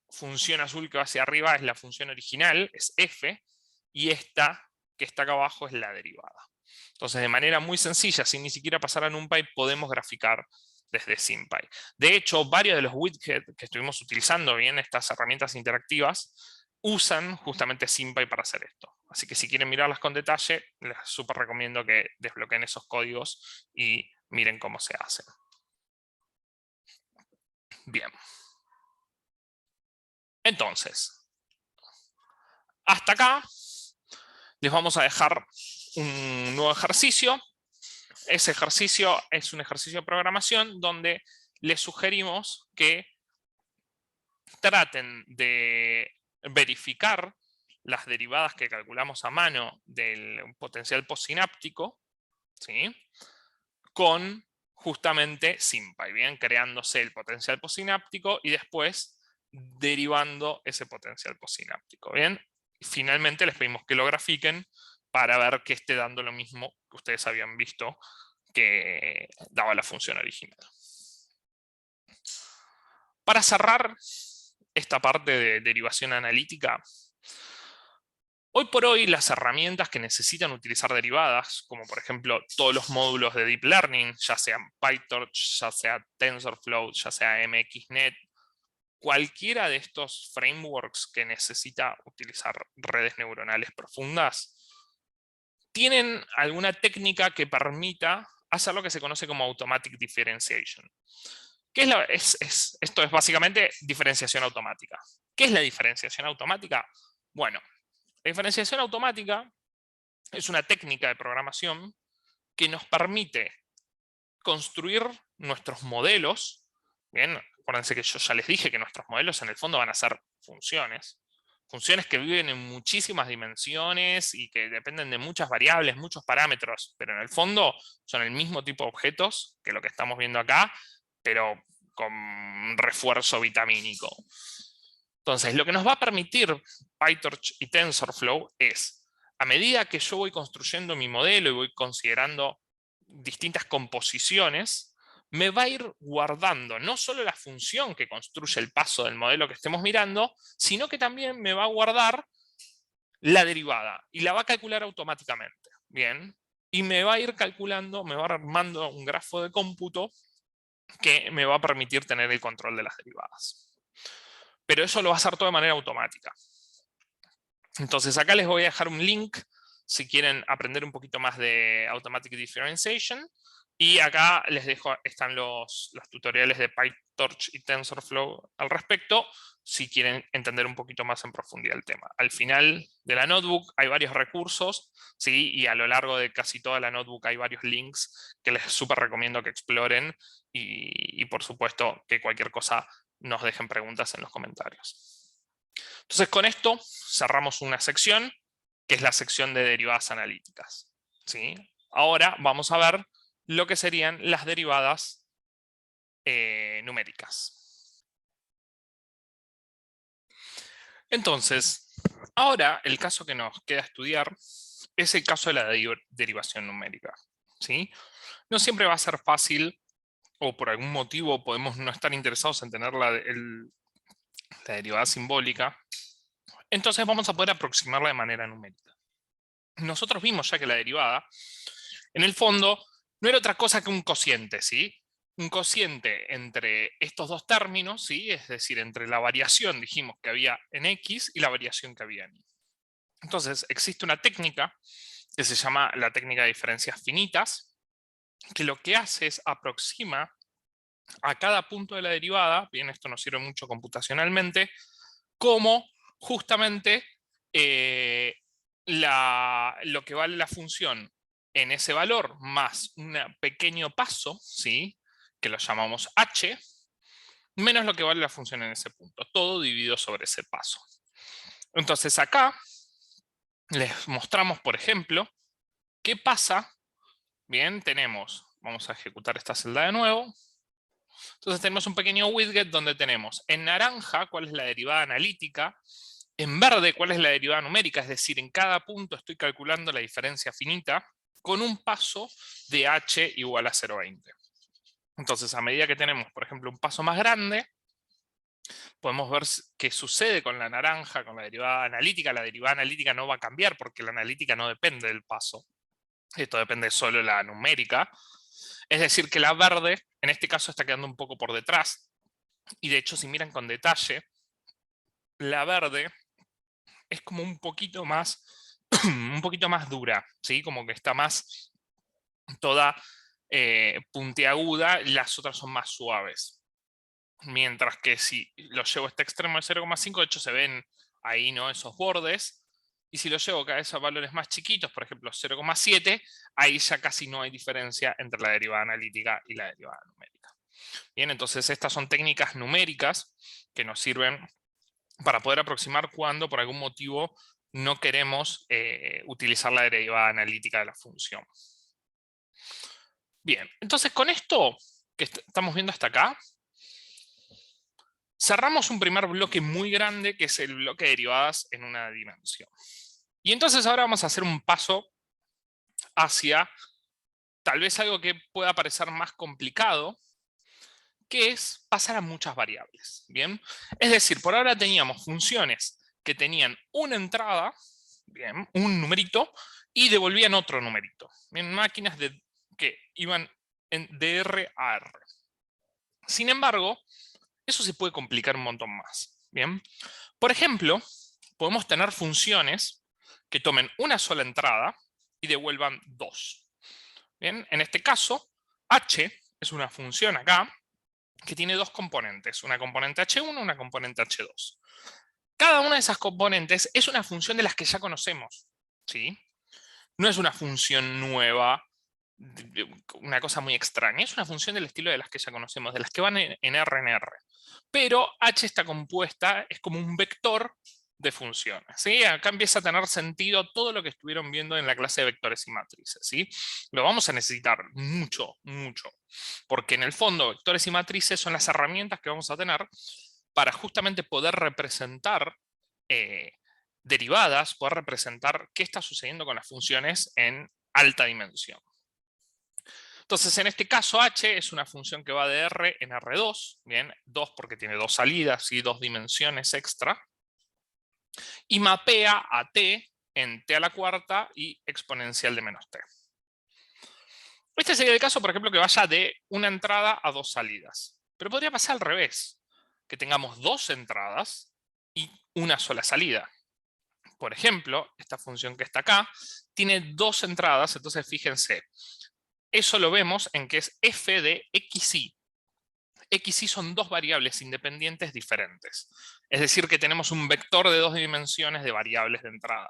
Speaker 1: función azul que va hacia arriba es la función original, es f, y esta que está acá abajo es la derivada. Entonces, de manera muy sencilla, sin ni siquiera pasar a NumPy, podemos graficar desde SymPy. De hecho, varios de los widgets que estuvimos utilizando bien, estas herramientas interactivas, usan justamente SymPy para hacer esto. Así que si quieren mirarlas con detalle, les súper recomiendo que desbloqueen esos códigos y miren cómo se hacen. Bien. Entonces, hasta acá les vamos a dejar un nuevo ejercicio. Ese ejercicio es un ejercicio de programación donde les sugerimos que traten de verificar las derivadas que calculamos a mano del potencial postsináptico, ¿sí?, con justamente SymPy, ¿bien? Creándose el potencial postsináptico y después derivando ese potencial postsináptico, ¿bien? Y finalmente les pedimos que lo grafiquen para ver que esté dando lo mismo que ustedes habían visto que daba la función original. Para cerrar esta parte de derivación analítica, hoy por hoy las herramientas que necesitan utilizar derivadas, como por ejemplo todos los módulos de Deep Learning, ya sean PyTorch, ya sea TensorFlow, ya sea MXNet, cualquiera de estos frameworks que necesita utilizar redes neuronales profundas, tienen alguna técnica que permita hacer lo que se conoce como automatic differentiation. Esto es básicamente diferenciación automática. ¿Qué es la diferenciación automática? Bueno, la diferenciación automática es una técnica de programación que nos permite construir nuestros modelos. Bien, acuérdense que yo ya les dije que nuestros modelos en el fondo van a ser funciones. Funciones que viven en muchísimas dimensiones y que dependen de muchas variables, muchos parámetros, pero en el fondo son el mismo tipo de objetos que lo que estamos viendo acá, pero con refuerzo vitamínico. Entonces, lo que nos va a permitir PyTorch y TensorFlow es, a medida que yo voy construyendo mi modelo y voy considerando distintas composiciones, me va a ir guardando no solo la función que construye el paso del modelo que estemos mirando, sino que también me va a guardar la derivada y la va a calcular automáticamente. Bien, y me va a ir calculando, me va armando un grafo de cómputo que me va a permitir tener el control de las derivadas. Pero eso lo va a hacer todo de manera automática. Entonces acá les voy a dejar un link si quieren aprender un poquito más de Automatic Differentiation. Y acá les dejo, están los tutoriales de PyTorch y TensorFlow al respecto, si quieren entender un poquito más en profundidad el tema. Al final de la notebook hay varios recursos, ¿sí? Y a lo largo de casi toda la notebook hay varios links que les súper recomiendo que exploren. Y por supuesto que cualquier cosa nos dejen preguntas en los comentarios. Entonces con esto cerramos una sección, que es la sección de derivadas analíticas, ¿sí? Ahora vamos a ver lo que serían las derivadas numéricas. Entonces, ahora el caso que nos queda estudiar es el caso de la derivación numérica, ¿sí? No siempre va a ser fácil, o por algún motivo podemos no estar interesados en tener la derivada simbólica. Entonces vamos a poder aproximarla de manera numérica. Nosotros vimos ya que la derivada, en el fondo, no era otra cosa que un cociente, ¿sí? Un cociente entre estos dos términos, ¿sí? Es decir, entre la variación, dijimos, que había en X y la variación que había en Y. Entonces, existe una técnica que se llama la técnica de diferencias finitas, que lo que hace es aproxima a cada punto de la derivada, bien, esto nos sirve mucho computacionalmente, como justamente lo que vale la función en ese valor más un pequeño paso, ¿sí? Que lo llamamos h, menos lo que vale la función en ese punto, todo dividido sobre ese paso. Entonces acá les mostramos, por ejemplo, qué pasa. Bien, vamos a ejecutar esta celda de nuevo. Entonces tenemos un pequeño widget donde tenemos en naranja cuál es la derivada analítica, en verde cuál es la derivada numérica, es decir, en cada punto estoy calculando la diferencia finita con un paso de h igual a 0,20. Entonces, a medida que tenemos, por ejemplo, un paso más grande, podemos ver qué sucede con la naranja, con la derivada analítica. La derivada analítica no va a cambiar porque la analítica no depende del paso. Esto depende solo de la numérica. Es decir, que la verde, en este caso, está quedando un poco por detrás. Y de hecho, si miran con detalle, la verde es como un poquito más dura, ¿sí? Como que está más toda puntiaguda, y las otras son más suaves. Mientras que si lo llevo a este extremo de 0,5, de hecho se ven ahí, ¿no? Esos bordes. Y si lo llevo cada vez a valores más chiquitos, por ejemplo 0,7, ahí ya casi no hay diferencia entre la derivada analítica y la derivada numérica. Bien, entonces estas son técnicas numéricas que nos sirven para poder aproximar cuando por algún motivo no queremos utilizar la derivada analítica de la función. Bien, entonces con esto que estamos viendo hasta acá, cerramos un primer bloque muy grande que es el bloque de derivadas en una dimensión. Y entonces ahora vamos a hacer un paso hacia tal vez algo que pueda parecer más complicado, que es pasar a muchas variables. ¿Bien? Es decir, por ahora teníamos funciones que tenían una entrada, bien, un numerito, y devolvían otro numerito. Bien, máquinas que iban de R a R. Sin embargo, eso se puede complicar un montón más. ¿Bien? Por ejemplo, podemos tener funciones que tomen una sola entrada y devuelvan dos. Bien, en este caso, h es una función acá que tiene dos componentes, una componente h1 y una componente h2. Cada una de esas componentes es una función de las que ya conocemos, ¿sí? No es una función nueva, una cosa muy extraña. Es una función del estilo de las que ya conocemos, de las que van en R en R. Pero h está compuesta, es como un vector de funciones, ¿sí? Acá empieza a tener sentido todo lo que estuvieron viendo en la clase de vectores y matrices, ¿sí? Lo vamos a necesitar mucho, mucho. Porque en el fondo, vectores y matrices son las herramientas que vamos a tener para justamente poder representar derivadas, poder representar qué está sucediendo con las funciones en alta dimensión. Entonces, en este caso, h es una función que va de R en R2, bien, 2 porque tiene dos salidas y dos dimensiones extra, y mapea a t en t a la cuarta y exponencial de menos t. Este sería el caso, por ejemplo, que vaya de una entrada a dos salidas. Pero podría pasar al revés, que tengamos dos entradas y una sola salida. Por ejemplo, esta función que está acá tiene dos entradas, entonces fíjense, eso lo vemos en que es f de xy. xy son dos variables independientes diferentes. Es decir, que tenemos un vector de dos dimensiones de variables de entrada.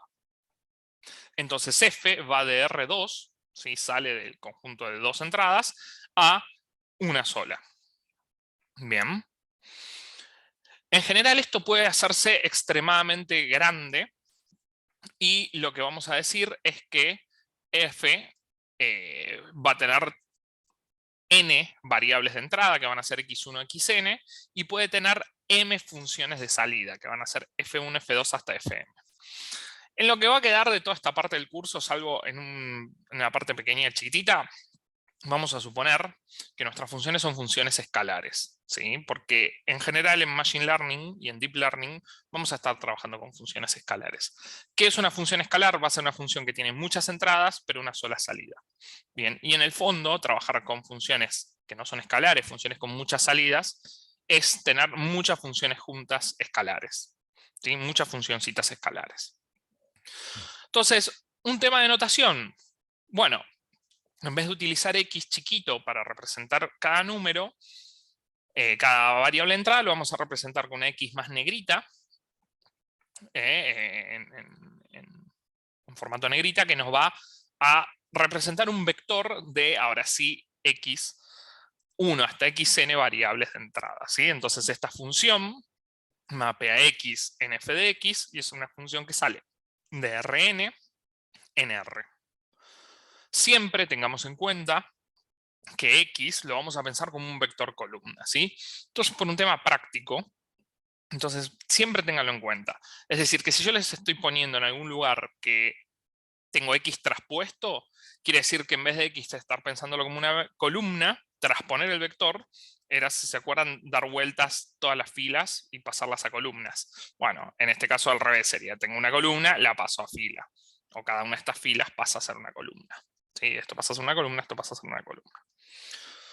Speaker 1: Entonces f va de R2, ¿sí? Sale del conjunto de dos entradas, a una sola. Bien. En general esto puede hacerse extremadamente grande y lo que vamos a decir es que f va a tener n variables de entrada, que van a ser x1, xn, y puede tener m funciones de salida, que van a ser f1, f2 hasta fm. En lo que va a quedar de toda esta parte del curso, salvo en una parte pequeña y chiquitita, vamos a suponer que nuestras funciones son funciones escalares, ¿sí? Porque en general en Machine Learning y en Deep Learning vamos a estar trabajando con funciones escalares. ¿Qué es una función escalar? Va a ser una función que tiene muchas entradas, pero una sola salida. Bien, y en el fondo, trabajar con funciones que no son escalares, funciones con muchas salidas, es tener muchas funciones juntas escalares, ¿sí? Muchas funcioncitas escalares. Entonces, un tema de notación. Bueno, en vez de utilizar x chiquito para representar cada número, cada variable de entrada lo vamos a representar con una x más negrita, en formato negrita, que nos va a representar un vector de, ahora sí, x1 hasta xn variables de entrada, ¿sí? Entonces esta función mapea x en f de x y es una función que sale de Rn en R. Siempre tengamos en cuenta que x lo vamos a pensar como un vector columna, ¿sí? Entonces, por un tema práctico, entonces siempre ténganlo en cuenta. Es decir, que si yo les estoy poniendo en algún lugar que tengo x traspuesto, quiere decir que en vez de x estar pensándolo como una columna, trasponer el vector era, si se acuerdan, dar vueltas todas las filas y pasarlas a columnas. Bueno, en este caso al revés sería, tengo una columna, la paso a fila. O cada una de estas filas pasa a ser una columna. ¿Sí? Esto pasa a ser una columna, esto pasa a ser una columna.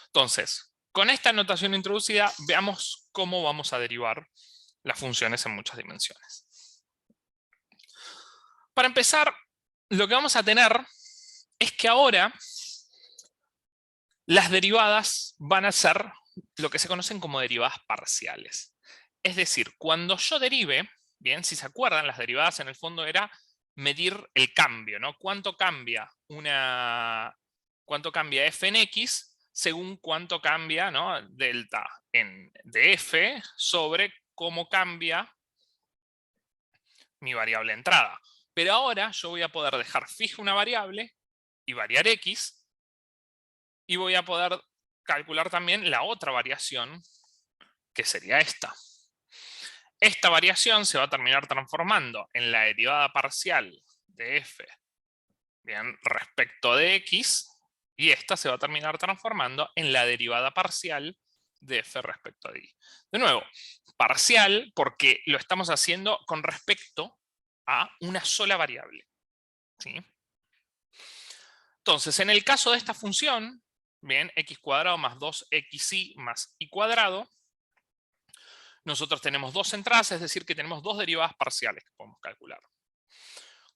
Speaker 1: Entonces, con esta notación introducida, veamos cómo vamos a derivar las funciones en muchas dimensiones. Para empezar, lo que vamos a tener es que ahora las derivadas van a ser lo que se conocen como derivadas parciales. Es decir, cuando yo derive, bien, si se acuerdan, las derivadas en el fondo era medir el cambio, ¿no? ¿Cuánto cambia f en x según cuánto cambia, ¿no? Delta de f sobre cómo cambia mi variable entrada. Pero ahora yo voy a poder dejar fija una variable y variar x, y voy a poder calcular también la otra variación, que sería esta. Esta variación se va a terminar transformando en la derivada parcial de f, bien, respecto de x, y esta se va a terminar transformando en la derivada parcial de f respecto a y. De nuevo, parcial porque lo estamos haciendo con respecto a una sola variable, ¿sí? Entonces, en el caso de esta función, bien, x cuadrado más 2xy más y cuadrado, nosotros tenemos dos entradas, es decir, que tenemos dos derivadas parciales que podemos calcular.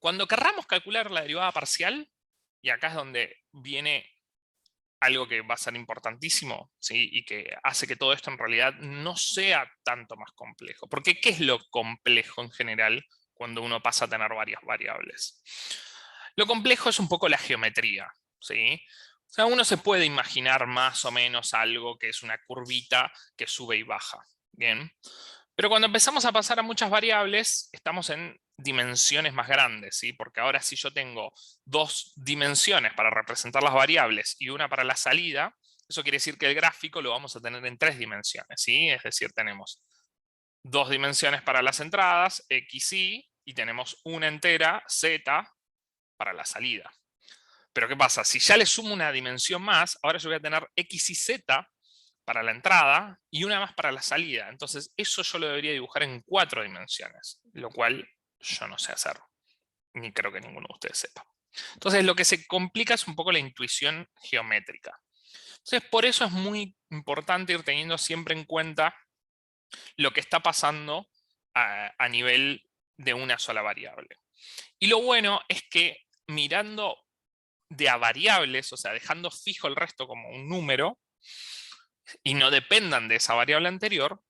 Speaker 1: Cuando querramos calcular la derivada parcial, y acá es donde viene algo que va a ser importantísimo, ¿sí? Y que hace que todo esto en realidad no sea tanto más complejo. Porque ¿qué es lo complejo en general cuando uno pasa a tener varias variables? Lo complejo es un poco la geometría, ¿sí? O sea, uno se puede imaginar más o menos algo que es una curvita que sube y baja, ¿bien? Pero cuando empezamos a pasar a muchas variables, estamos en dimensiones más grandes, ¿sí? Porque ahora si yo tengo dos dimensiones para representar las variables y una para la salida, eso quiere decir que el gráfico lo vamos a tener en 3 dimensiones, ¿sí? Es decir, tenemos 2 dimensiones para las entradas, x, y tenemos una entera, z, para la salida. Pero ¿qué pasa? Si ya le sumo una dimensión más, ahora yo voy a tener x y z para la entrada y una más para la salida. Entonces eso yo lo debería dibujar en 4 dimensiones, lo cual yo no sé hacer, ni creo que ninguno de ustedes sepa. Entonces lo que se complica es un poco la intuición geométrica. Entonces por eso es muy importante ir teniendo siempre en cuenta lo que está pasando a nivel de una sola variable. Y lo bueno es que mirando de a variables, o sea, dejando fijo el resto como un número, y no dependan de esa variable anterior,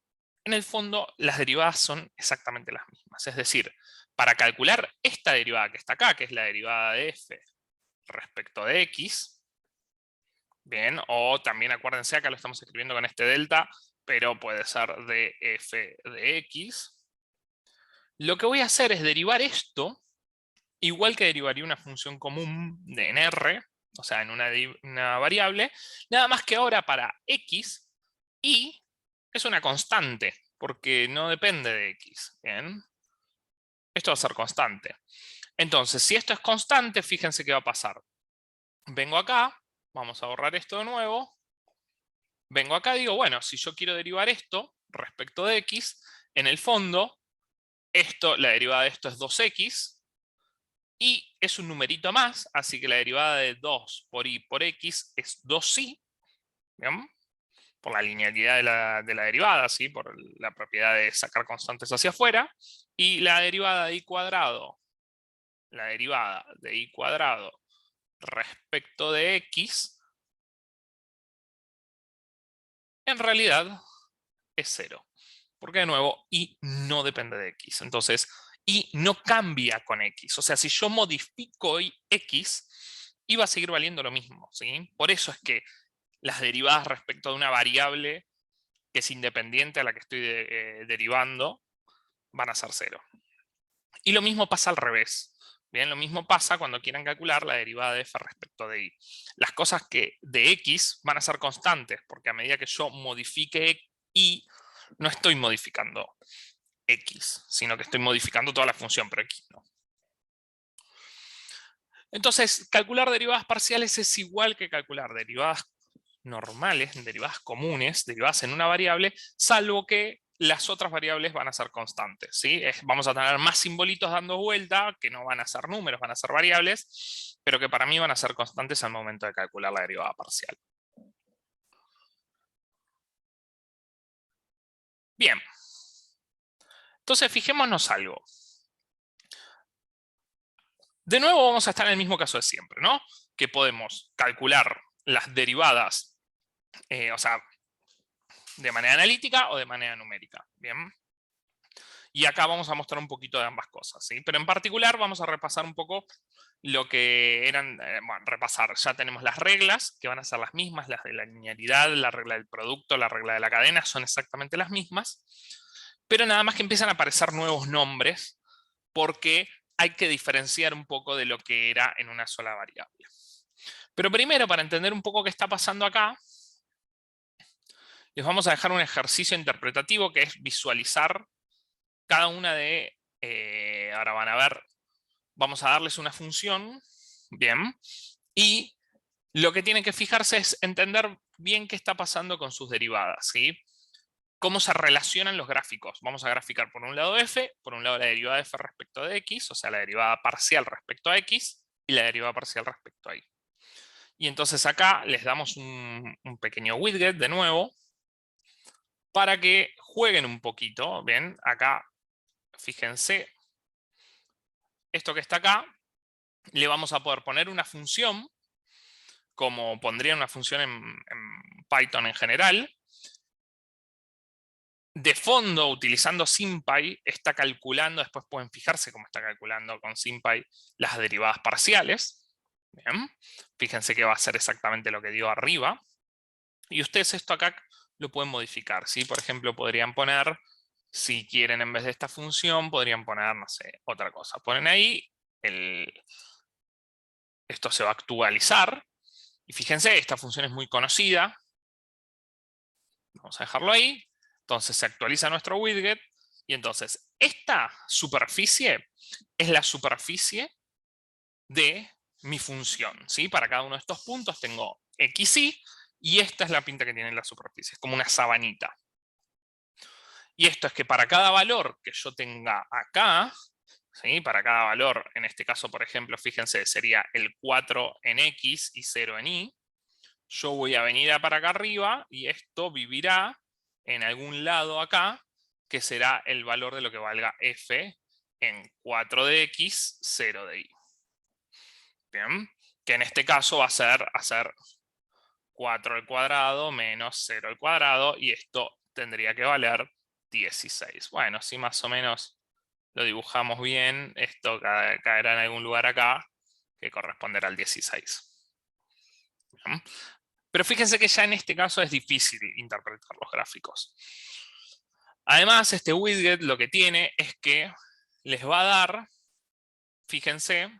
Speaker 1: en el fondo las derivadas son exactamente las mismas. Es decir, para calcular esta derivada que está acá, que es la derivada de f respecto de x, bien, o también acuérdense, acá lo estamos escribiendo con este delta, pero puede ser de f de x, lo que voy a hacer es derivar esto, igual que derivaría una función común en R, o sea, en una variable, nada más que ahora para x, y es una constante, porque no depende de x. ¿Bien? Esto va a ser constante. Entonces, si esto es constante, fíjense qué va a pasar. Vengo acá, vamos a borrar esto de nuevo. Vengo acá y digo, bueno, si yo quiero derivar esto respecto de x, en el fondo, la derivada de esto es 2x, y es un numerito más, así que la derivada de 2 por y por x es 2y, ¿bien? Por la linealidad de la derivada, ¿sí? Por la propiedad de sacar constantes hacia afuera. Y la derivada de y cuadrado, la derivada de y cuadrado respecto de x, en realidad es 0. Porque de nuevo, y no depende de x. Entonces, y no cambia con x. O sea, si yo modifico x, y va a seguir valiendo lo mismo, ¿sí? Por eso es que las derivadas respecto de una variable que es independiente a la que estoy derivando van a ser 0. Y lo mismo pasa al revés. Bien, lo mismo pasa cuando quieran calcular la derivada de f respecto de y. Las cosas que de x van a ser constantes, porque a medida que yo modifique y, no estoy modificando x, sino que estoy modificando toda la función, pero x no. Entonces, calcular derivadas parciales es igual que calcular derivadas normales, derivadas comunes, derivadas en una variable, salvo que las otras variables van a ser constantes, ¿sí? Vamos a tener más simbolitos dando vuelta, que no van a ser números, van a ser variables, pero que para mí van a ser constantes al momento de calcular la derivada parcial. Bien. Entonces, fijémonos algo. De nuevo vamos a estar en el mismo caso de siempre, ¿no? Que podemos calcular las derivadas, o sea, de manera analítica o de manera numérica, ¿bien? Y acá vamos a mostrar un poquito de ambas cosas, ¿sí? Pero en particular vamos a repasar un poco lo que eran, bueno, repasar, ya tenemos las reglas, que van a ser las mismas, las de la linealidad, la regla del producto, la regla de la cadena, son exactamente las mismas, pero nada más que empiezan a aparecer nuevos nombres, porque hay que diferenciar un poco de lo que era en una sola variable. Pero primero, para entender un poco qué está pasando acá, les vamos a dejar un ejercicio interpretativo que es visualizar cada una de, ahora van a ver, vamos a darles una función, bien, y lo que tienen que fijarse es entender bien qué está pasando con sus derivadas, ¿sí? Cómo se relacionan los gráficos. Vamos a graficar por un lado f, por un lado la derivada de f respecto de x, o sea, la derivada parcial respecto a x, y la derivada parcial respecto a y. Y entonces acá les damos un pequeño widget de nuevo, para que jueguen un poquito. Bien, acá, fíjense, esto que está acá, le vamos a poder poner una función como pondría una función en Python en general. De fondo, utilizando SymPy, está calculando, después pueden fijarse cómo está calculando con SymPy las derivadas parciales. Bien. Fíjense que va a ser exactamente lo que dio arriba. Y ustedes esto acá lo pueden modificar, ¿sí? Por ejemplo, podrían poner, si quieren en vez de esta función, podrían poner, no sé, otra cosa. Ponen ahí, esto se va a actualizar. Y fíjense, esta función es muy conocida. Vamos a dejarlo ahí. Entonces se actualiza nuestro widget. Y entonces, esta superficie es la superficie de mi función, ¿sí? Para cada uno de estos puntos tengo XY. Y esta es la pinta que tiene la superficie. Es como una sabanita. Y esto es que para cada valor que yo tenga acá, ¿sí? Para cada valor, en este caso, por ejemplo, fíjense, sería el 4 en X y 0 en Y. Yo voy a venir para acá arriba y esto vivirá en algún lado acá, que será el valor de lo que valga f en 4 de x, 0 de y. Bien, que en este caso va a ser hacer 4 al cuadrado menos 0 al cuadrado, y esto tendría que valer 16. Bueno, si más o menos lo dibujamos bien, esto caerá en algún lugar acá, que corresponderá al 16. Bien. Pero fíjense que ya en este caso es difícil interpretar los gráficos. Además, este widget lo que tiene es que les va a dar, fíjense,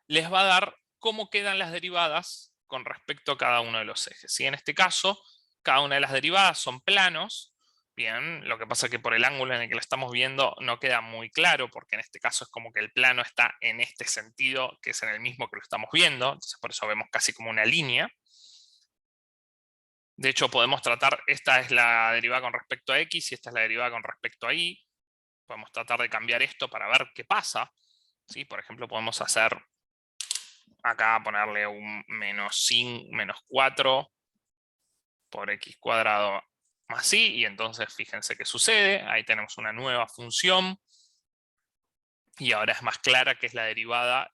Speaker 1: les va a dar cómo quedan las derivadas con respecto a cada uno de los ejes. ¿Sí? En este caso, cada una de las derivadas son planos. Bien, lo que pasa es que por el ángulo en el que lo estamos viendo no queda muy claro, porque en este caso es como que el plano está en este sentido, que es en el mismo que lo estamos viendo. Entonces por eso vemos casi como una línea. De hecho, podemos tratar, esta es la derivada con respecto a x y esta es la derivada con respecto a y. Podemos tratar de cambiar esto para ver qué pasa. ¿Sí? Por ejemplo, podemos hacer acá, ponerle un menos 4 por x cuadrado más y, y entonces fíjense qué sucede. Ahí tenemos una nueva función. Y ahora es más clara qué es la derivada,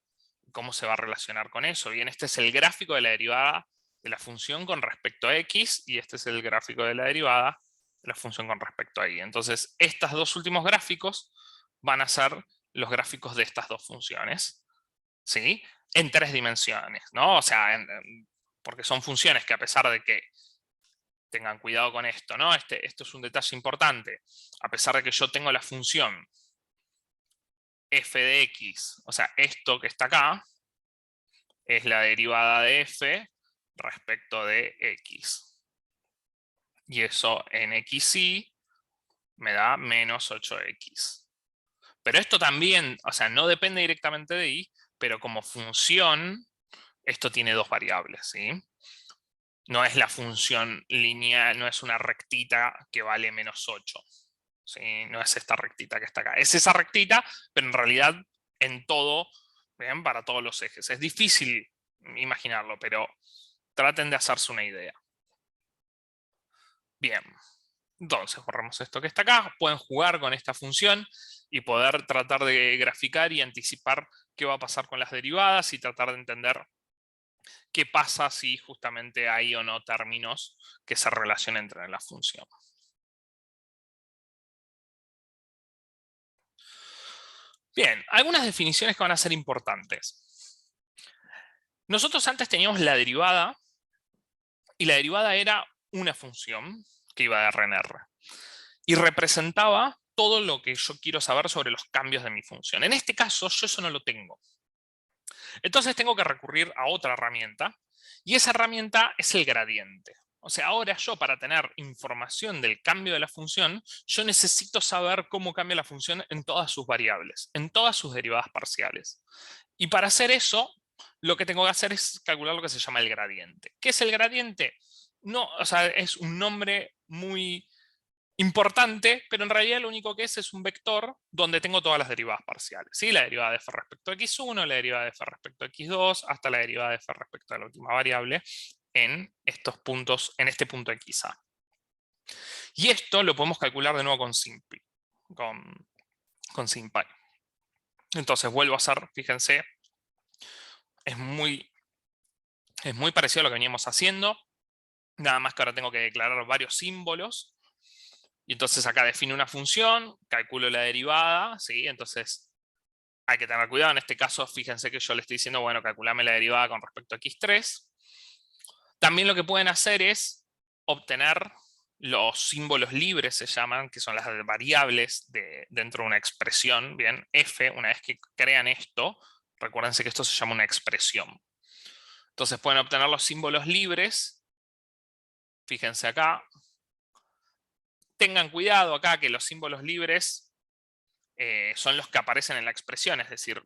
Speaker 1: cómo se va a relacionar con eso. Bien, este es el gráfico de la derivada de la función con respecto a x, y este es el gráfico de la derivada de la función con respecto a y. Entonces, estos dos últimos gráficos van a ser los gráficos de estas dos funciones, ¿sí? En 3 dimensiones, ¿no? O sea, porque son funciones que, a pesar de que tengan cuidado con esto, ¿no? Esto es un detalle importante. A pesar de que yo tengo la función f de x, o sea, esto que está acá, es la derivada de f respecto de x. Y eso en xy me da menos 8x. Pero esto también, o sea, no depende directamente de y, pero como función, esto tiene dos variables, ¿sí? No es la función lineal, no es una rectita que vale menos 8. ¿Sí? No es esta rectita que está acá. Es esa rectita, pero en realidad en todo, ¿bien? Para todos los ejes. Es difícil imaginarlo, pero traten de hacerse una idea. Bien, entonces borramos esto que está acá. Pueden jugar con esta función y poder tratar de graficar y anticipar qué va a pasar con las derivadas y tratar de entender qué pasa si justamente hay o no términos que se relacionen entre la función. Bien, algunas definiciones que van a ser importantes. Nosotros antes teníamos la derivada, y la derivada era una función que iba de RNR. Y representaba todo lo que yo quiero saber sobre los cambios de mi función. En este caso, yo eso no lo tengo. Entonces tengo que recurrir a otra herramienta, y esa herramienta es el gradiente. O sea, ahora yo, para tener información del cambio de la función, yo necesito saber cómo cambia la función en todas sus variables, en todas sus derivadas parciales. Y para hacer eso, lo que tengo que hacer es calcular lo que se llama el gradiente. ¿Qué es el gradiente? No, o sea, es un nombre muy importante, pero en realidad lo único que es un vector donde tengo todas las derivadas parciales. ¿Sí? La derivada de f respecto a x1, la derivada de f respecto a x2, hasta la derivada de f respecto a la última variable en estos puntos, en este punto xa. Y esto lo podemos calcular de nuevo con SymPy. Con SymPy. Entonces vuelvo a hacer, fíjense, es muy Es muy parecido a lo que veníamos haciendo, nada más que ahora tengo que declarar varios símbolos. Y entonces acá defino una función, calculo la derivada, ¿sí? Entonces hay que tener cuidado. En este caso, fíjense que yo le estoy diciendo, bueno, calculame la derivada con respecto a x3. También lo que pueden hacer es obtener los símbolos libres, se llaman, que son las variables dentro de una expresión. Bien, f, una vez que crean esto, recuérdense que esto se llama una expresión. Entonces pueden obtener los símbolos libres. Fíjense acá. Tengan cuidado acá que los símbolos libres son los que aparecen en la expresión. Es decir,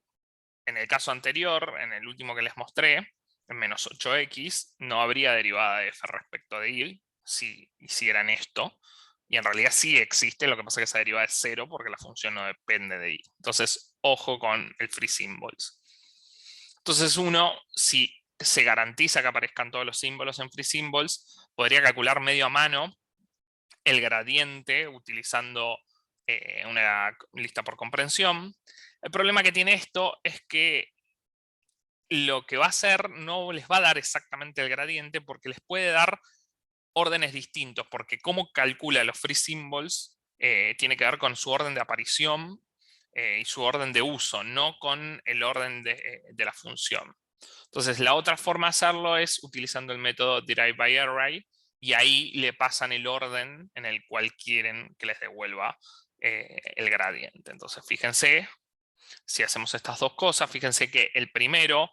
Speaker 1: en el caso anterior, en el último que les mostré, en menos 8x, no habría derivada de f respecto de y si hicieran esto. Y en realidad sí existe, lo que pasa es que esa derivada es 0 porque la función no depende de y. Entonces, ojo con el free symbols. Entonces uno, si se garantiza que aparezcan todos los símbolos en free symbols, podría calcular medio a mano el gradiente utilizando una lista por comprensión. El problema que tiene esto es que lo que va a hacer no les va a dar exactamente el gradiente porque les puede dar órdenes distintos, porque cómo calcula los free symbols tiene que ver con su orden de aparición y su orden de uso, no con el orden de la función. Entonces la otra forma de hacerlo es utilizando el método derive by array, y ahí le pasan el orden en el cual quieren que les devuelva el gradiente. Entonces fíjense, si hacemos estas dos cosas, fíjense que el primero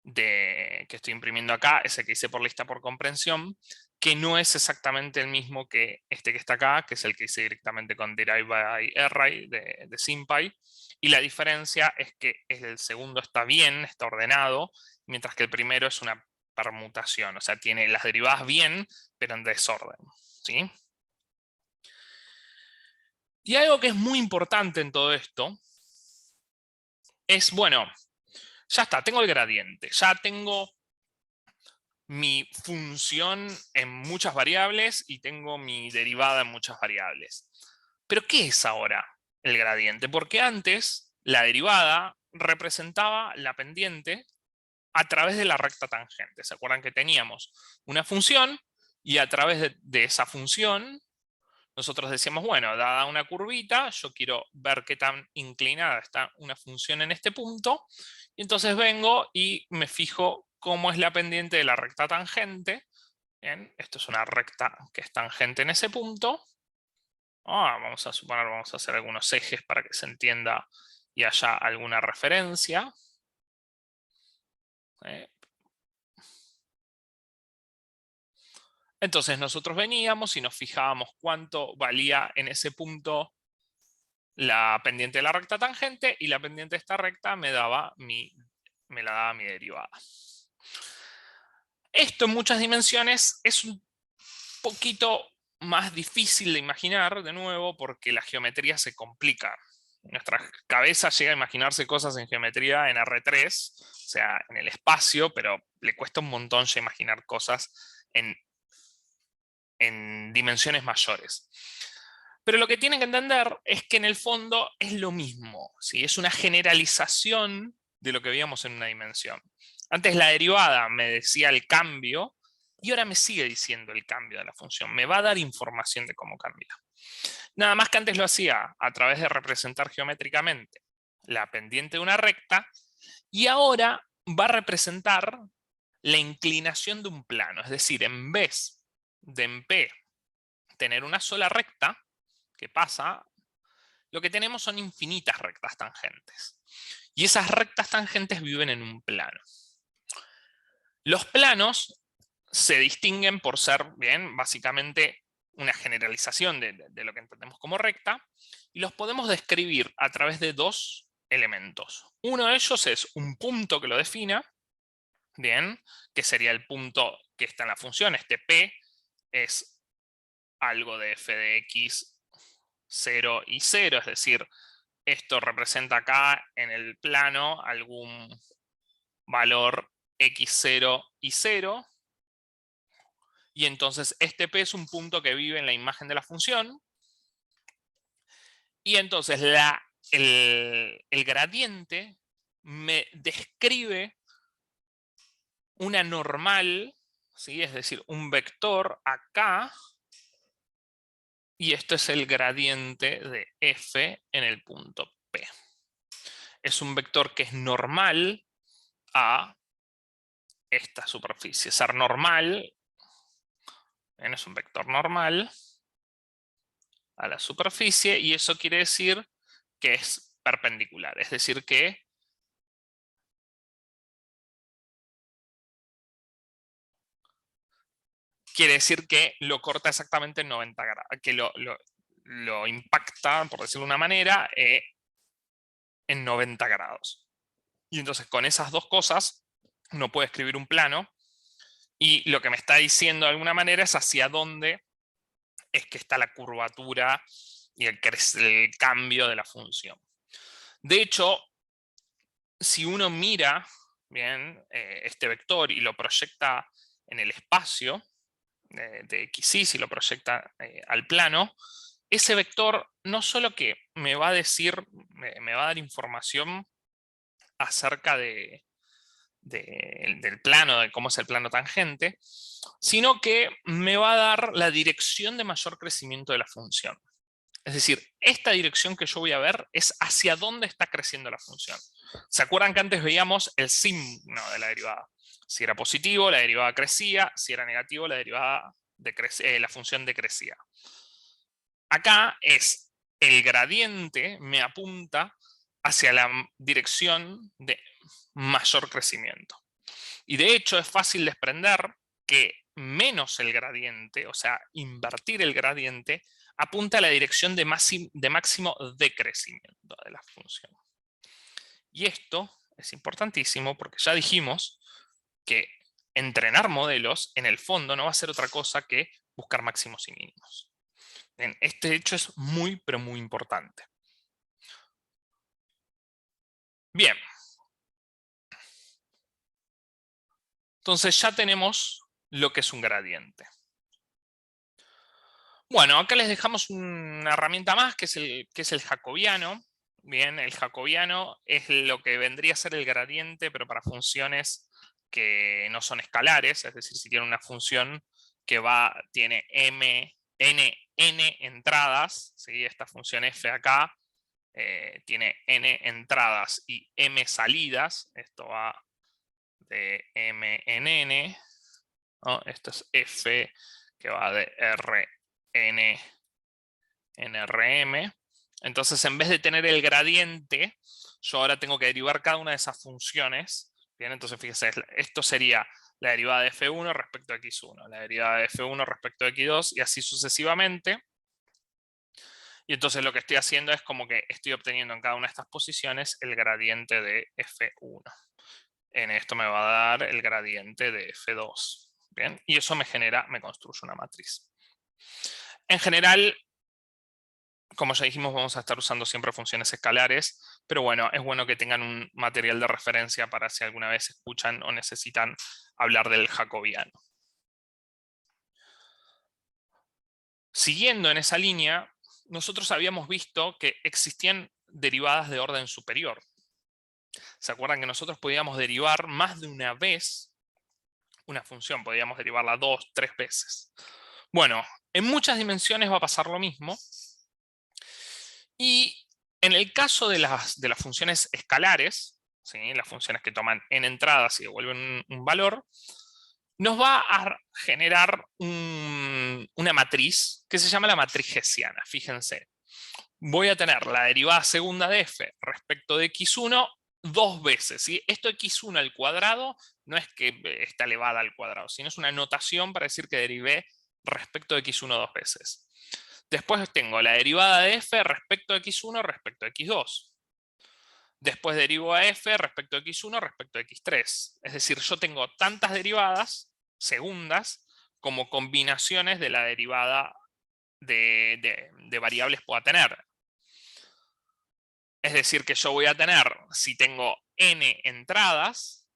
Speaker 1: que estoy imprimiendo acá es el que hice por lista por comprensión, que no es exactamente el mismo que este que está acá, que es el que hice directamente con derive by array de SymPy. Y la diferencia es que el segundo está bien, está ordenado, mientras que el primero es una permutación, o sea, tiene las derivadas bien, pero en desorden, ¿sí? Y algo que es muy importante en todo esto es, bueno, ya está, tengo el gradiente, ya tengo mi función en muchas variables y tengo mi derivada en muchas variables. ¿Pero qué es ahora el gradiente? Porque antes la derivada representaba la pendiente a través de la recta tangente. ¿Se acuerdan que teníamos una función y a través de esa función nosotros decíamos, bueno, dada una curvita, yo quiero ver qué tan inclinada está una función en este punto, y entonces vengo y me fijo cómo es la pendiente de la recta tangente. Bien, esto es una recta que es tangente en ese punto. Vamos a suponer, vamos a hacer algunos ejes para que se entienda y haya alguna referencia. Entonces nosotros veníamos y nos fijábamos cuánto valía en ese punto la pendiente de la recta tangente, y la pendiente de esta recta me la daba mi derivada. Esto en muchas dimensiones es un poquito más difícil de imaginar, de nuevo, porque la geometría se complica. Nuestra cabeza llega a imaginarse cosas en geometría en R3, o sea, en el espacio, pero le cuesta un montón ya imaginar cosas en dimensiones mayores. Pero lo que tienen que entender es que en el fondo es lo mismo, ¿sí? Es una generalización de lo que veíamos en una dimensión. Antes la derivada me decía el cambio, y ahora me sigue diciendo el cambio de la función. Me va a dar información de cómo cambia. Nada más que antes lo hacía a través de representar geométricamente la pendiente de una recta, y ahora va a representar la inclinación de un plano. Es decir, en vez de en P tener una sola recta que pasa, lo que tenemos son infinitas rectas tangentes. Y esas rectas tangentes viven en un plano. Los planos se distinguen por ser, bien, básicamente una generalización de lo que entendemos como recta, y los podemos describir a través de dos elementos. Uno de ellos es un punto que lo defina, bien, que sería el punto que está en la función. Este P es algo de f de x 0 y 0, es decir, esto representa acá en el plano algún valor x0 y 0. Y entonces este P es un punto que vive en la imagen de la función. Y entonces el gradiente me describe una normal, ¿sí? Es decir, un vector acá, y esto es el gradiente de f en el punto P. Es un vector que es normal a esta superficie. Ser normal, es un vector normal a la superficie, y eso quiere decir que es perpendicular. Es decir que quiere decir que lo corta exactamente en 90 grados, que lo impacta, por decirlo de una manera, en 90 grados. Y entonces con esas dos cosas uno puede escribir un plano, y lo que me está diciendo de alguna manera es hacia dónde es que está la curvatura y el cambio de la función. De hecho, si uno mira bien este vector y lo proyecta en el espacio de XY, si lo proyecta al plano, ese vector no solo que me va a decir, me va a dar información acerca del plano, de cómo es el plano tangente, sino que me va a dar la dirección de mayor crecimiento de la función. Es decir, esta dirección que yo voy a ver es hacia dónde está creciendo la función. ¿Se acuerdan que antes veíamos el signo de la derivada? Si era positivo, la derivada crecía; si era negativo, la derivada la función decrecía. Acá es el gradiente me apunta hacia la dirección de mayor crecimiento. Y de hecho es fácil desprender que menos el gradiente, o sea, invertir el gradiente, apunta a la dirección de máximo decrecimiento de la función. Y esto es importantísimo porque ya dijimos que entrenar modelos en el fondo no va a ser otra cosa que buscar máximos y mínimos. Bien, este hecho es muy, pero muy importante. Bien. Entonces ya tenemos lo que es un gradiente. Bueno, acá les dejamos una herramienta más, que es el jacobiano. Bien, el jacobiano es lo que vendría a ser el gradiente, pero para funciones que no son escalares, es decir, si tiene una función que tiene n entradas, ¿sí? Esta función f acá tiene n entradas y m salidas, esto va de m en n, ¿no? Esto es f que va de Rn en Rm. Entonces, en vez de tener el gradiente, yo ahora tengo que derivar cada una de esas funciones. Bien, entonces fíjense, esto sería la derivada de f1 respecto a x1, la derivada de f1 respecto a x2, y así sucesivamente. Y entonces lo que estoy haciendo es como que estoy obteniendo en cada una de estas posiciones el gradiente de f1. En esto me va a dar el gradiente de f2. Bien, y eso me construye una matriz. En general, como ya dijimos, vamos a estar usando siempre funciones escalares, pero bueno, es bueno que tengan un material de referencia para si alguna vez escuchan o necesitan hablar del jacobiano. Siguiendo en esa línea, nosotros habíamos visto que existían derivadas de orden superior. ¿Se acuerdan que nosotros podíamos derivar más de una vez una función? Podíamos derivarla 2, 3 veces. Bueno, en muchas dimensiones va a pasar lo mismo. Y en el caso de las funciones escalares, ¿sí? Las funciones que toman n entradas y devuelven un valor, nos va a generar una matriz que se llama la matriz hessiana. Fíjense, voy a tener la derivada segunda de f respecto de x1 dos veces. ¿Sí? Esto x1 al cuadrado no es que está elevada al cuadrado, sino es una notación para decir que derivé respecto de x1 dos veces. Después tengo la derivada de f respecto a x1 respecto a x2. Después derivo a f respecto a x1 respecto a x3. Es decir, yo tengo tantas derivadas segundas como combinaciones de la derivada de variables pueda tener. Es decir, que yo voy a tener, si tengo n entradas,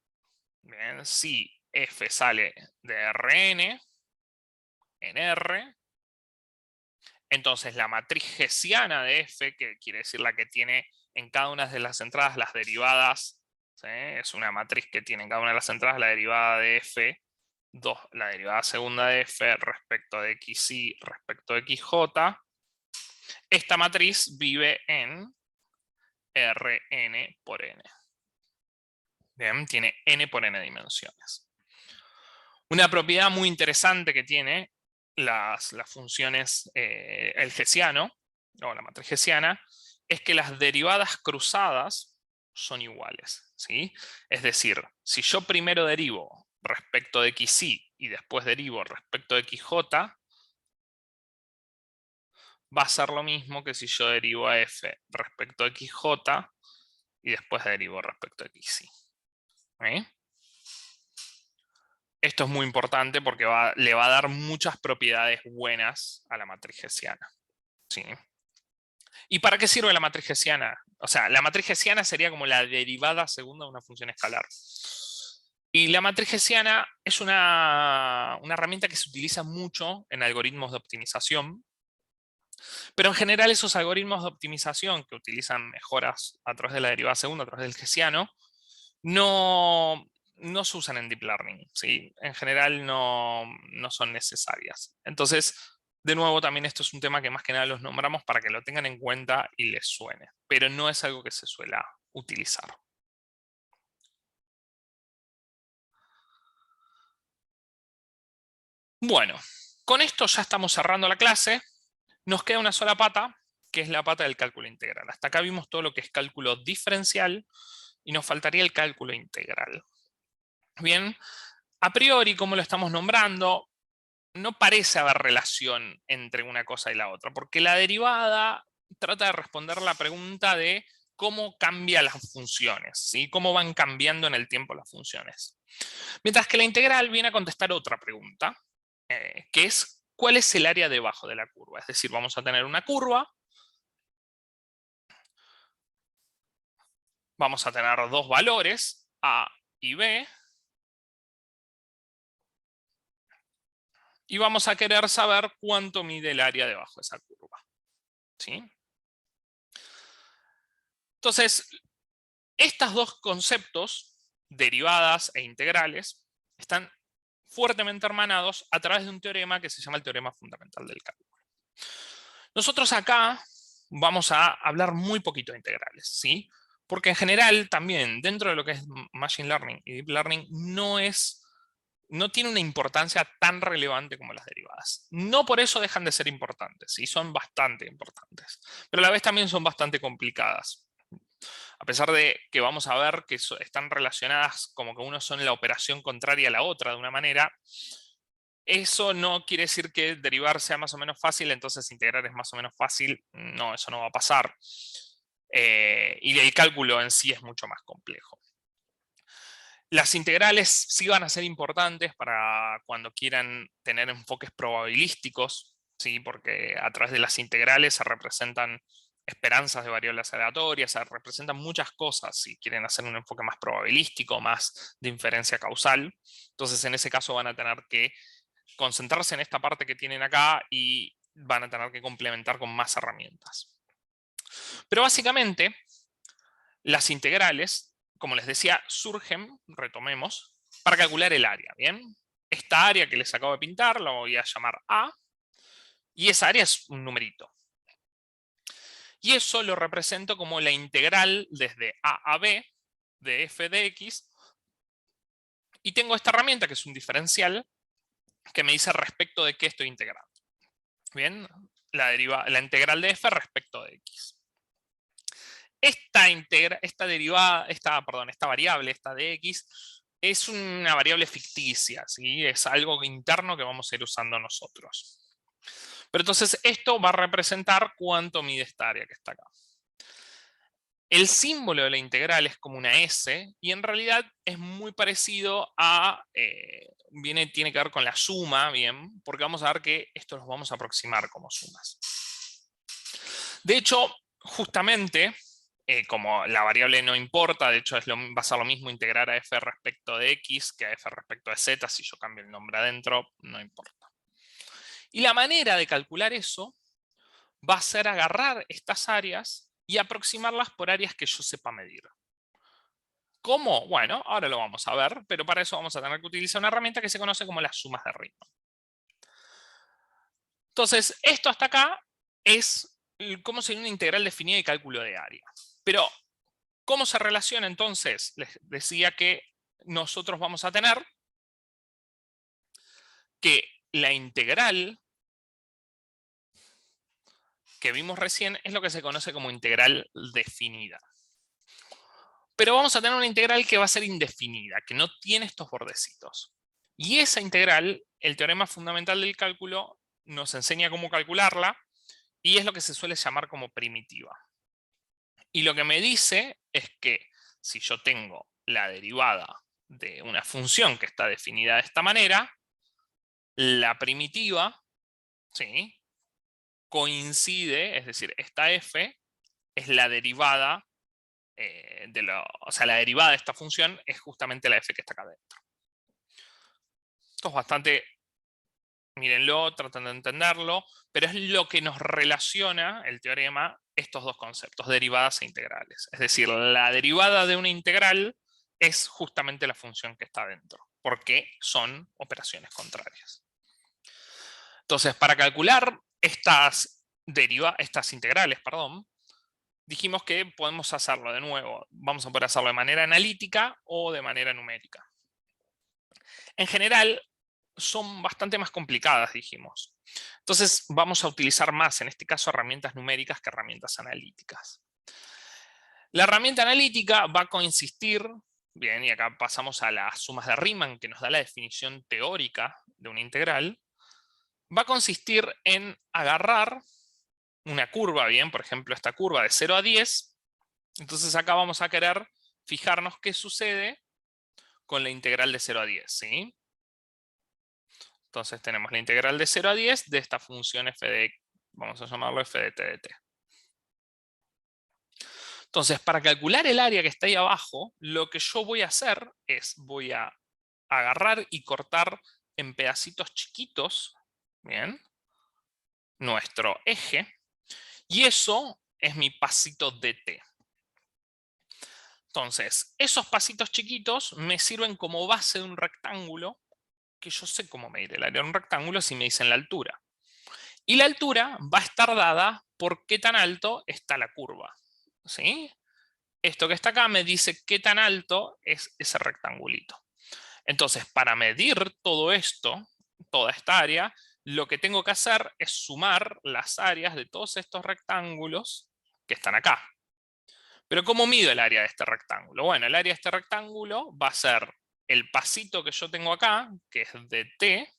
Speaker 1: bien, si f sale de Rn en R, entonces la matriz hessiana de f, que quiere decir la que tiene en cada una de las entradas las derivadas ¿sí? Es una matriz que tiene en cada una de las entradas la derivada de f, la derivada segunda de f respecto de xy respecto de xj. Esta matriz vive en Rn por n. Bien, tiene n por n dimensiones. Una propiedad muy interesante que tiene las funciones, el hessiano, o la matriz hessiana, es que las derivadas cruzadas son iguales, ¿sí? Es decir, si yo primero derivo respecto de xy y después derivo respecto de xj, va a ser lo mismo que si yo derivo a f respecto de xj y después derivo respecto de xy. ¿Eh? Esto es muy importante porque le va a dar muchas propiedades buenas a la matriz hessiana. ¿Sí? ¿Y para qué sirve la matriz hessiana? O sea, la matriz hessiana sería como la derivada segunda de una función escalar. Y la matriz hessiana es una herramienta que se utiliza mucho en algoritmos de optimización. Pero en general esos algoritmos de optimización que utilizan mejoras a través de la derivada segunda, a través del hessiano, no se usan en Deep Learning, ¿sí? En general no son necesarias. Entonces, de nuevo, también esto es un tema que más que nada los nombramos para que lo tengan en cuenta y les suene. Pero no es algo que se suele utilizar. Bueno, con esto ya estamos cerrando la clase. Nos queda una sola pata, que es la pata del cálculo integral. Hasta acá vimos todo lo que es cálculo diferencial y nos faltaría el cálculo integral. Bien, a priori, como lo estamos nombrando, no parece haber relación entre una cosa y la otra, porque la derivada trata de responder la pregunta de cómo cambian las funciones, ¿sí? Cómo van cambiando en el tiempo las funciones. Mientras que la integral viene a contestar otra pregunta, que es ¿cuál es el área debajo de la curva? Es decir, vamos a tener una curva, vamos a tener dos valores, A y B, y vamos a querer saber cuánto mide el área debajo de esa curva. ¿Sí? Entonces, estos dos conceptos, derivadas e integrales, están fuertemente hermanados a través de un teorema que se llama el teorema fundamental del cálculo. Nosotros acá vamos a hablar muy poquito de integrales, ¿sí? Porque en general también dentro de lo que es Machine Learning y Deep Learning no tiene una importancia tan relevante como las derivadas. No por eso dejan de ser importantes, ¿sí? Son bastante importantes, pero a la vez también son bastante complicadas. A pesar de que vamos a ver que están relacionadas como que uno son la operación contraria a la otra de una manera, eso no quiere decir que derivar sea más o menos fácil, entonces integrar es más o menos fácil. No, eso no va a pasar. Y el cálculo en sí es mucho más complejo. Las integrales sí van a ser importantes para cuando quieran tener enfoques probabilísticos, ¿sí? Porque a través de las integrales se representan esperanzas de variables aleatorias, se representan muchas cosas si quieren hacer un enfoque más probabilístico, más de inferencia causal. Entonces en ese caso van a tener que concentrarse en esta parte que tienen acá y van a tener que complementar con más herramientas. Pero básicamente las integrales, como les decía, surgen, retomemos, para calcular el área, ¿bien? Esta área que les acabo de pintar la voy a llamar A, y esa área es un numerito. Y eso lo represento como la integral desde A a B de f de x, y tengo esta herramienta que es un diferencial que me dice respecto de qué estoy integrando. Bien, la integral de f respecto de x. Esta variable, esta de x, es una variable ficticia, ¿sí? Es algo interno que vamos a ir usando nosotros. Pero entonces esto va a representar cuánto mide esta área que está acá. El símbolo de la integral es como una S, y en realidad es muy parecido a, tiene que ver con la suma, bien, porque vamos a ver que esto los vamos a aproximar como sumas. De hecho, justamente, como la variable no importa, de hecho va a ser lo mismo integrar a f respecto de x que a f respecto de z, si yo cambio el nombre adentro, no importa. Y la manera de calcular eso va a ser agarrar estas áreas y aproximarlas por áreas que yo sepa medir. ¿Cómo? Bueno, ahora lo vamos a ver, pero para eso vamos a tener que utilizar una herramienta que se conoce como las sumas de Riemann. Entonces, esto hasta acá es cómo sería una integral definida de cálculo de área. Pero, ¿cómo se relaciona entonces? Les decía que nosotros vamos a tener que la integral que vimos recién es lo que se conoce como integral definida. Pero vamos a tener una integral que va a ser indefinida, que no tiene estos bordecitos. Y esa integral, el teorema fundamental del cálculo, nos enseña cómo calcularla, y es lo que se suele llamar como primitiva. Y lo que me dice es que si yo tengo la derivada de una función que está definida de esta manera, la primitiva, ¿sí?, coincide, es decir, esta f es la derivada o sea, la derivada de esta función es justamente la f que está acá adentro. Esto es bastante, mírenlo, traten de entenderlo, pero es lo que nos relaciona el teorema estos dos conceptos, derivadas e integrales. Es decir, la derivada de una integral es justamente la función que está adentro, porque son operaciones contrarias. Entonces, para calcular estas integrales, dijimos que podemos hacerlo de nuevo. Vamos a poder hacerlo de manera analítica o de manera numérica. En general, son bastante más complicadas, dijimos. Entonces, vamos a utilizar más, en este caso, herramientas numéricas que herramientas analíticas. La herramienta analítica va a consistir, bien, y acá pasamos a las sumas de Riemann, que nos da la definición teórica de una integral, va a consistir en agarrar una curva, bien, por ejemplo, esta curva de 0 a 10, entonces acá vamos a querer fijarnos qué sucede con la integral de 0 a 10, ¿sí? Entonces tenemos la integral de 0 a 10 de esta función f de, vamos a llamarlo f de t de t. Entonces, para calcular el área que está ahí abajo, lo que yo voy a hacer es, voy a agarrar y cortar en pedacitos chiquitos, bien, nuestro eje, y eso es mi pasito dt. Entonces, esos pasitos chiquitos me sirven como base de un rectángulo, que yo sé cómo medir el área de un rectángulo si me dicen la altura. Y la altura va a estar dada por qué tan alto está la curva, ¿sí? Esto que está acá me dice qué tan alto es ese rectangulito. Entonces, para medir todo esto, toda esta área, lo que tengo que hacer es sumar las áreas de todos estos rectángulos que están acá. Pero ¿cómo mido el área de este rectángulo? Bueno, el área de este rectángulo va a ser el pasito que yo tengo acá, que es de t,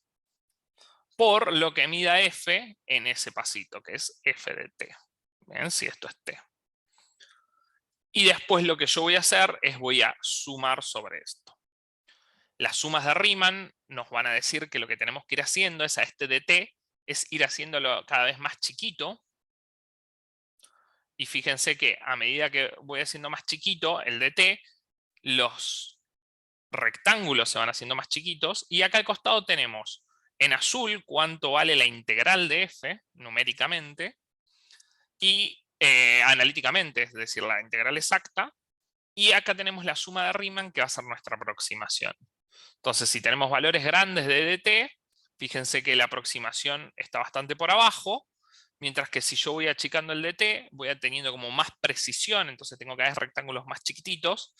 Speaker 1: por lo que mida f en ese pasito, que es f de t. ¿Bien? Si esto es t. Y después lo que yo voy a hacer es voy a sumar sobre esto. Las sumas de Riemann nos van a decir que lo que tenemos que ir haciendo es a este dt, es ir haciéndolo cada vez más chiquito. Y fíjense que a medida que voy haciendo más chiquito el dt, los rectángulos se van haciendo más chiquitos. Y acá al costado tenemos en azul cuánto vale la integral de f numéricamente y analíticamente, es decir, la integral exacta. Y acá tenemos la suma de Riemann, que va a ser nuestra aproximación. Entonces, si tenemos valores grandes de dt, fíjense que la aproximación está bastante por abajo, mientras que si yo voy achicando el dt, voy teniendo como más precisión, entonces tengo cada vez rectángulos más chiquititos,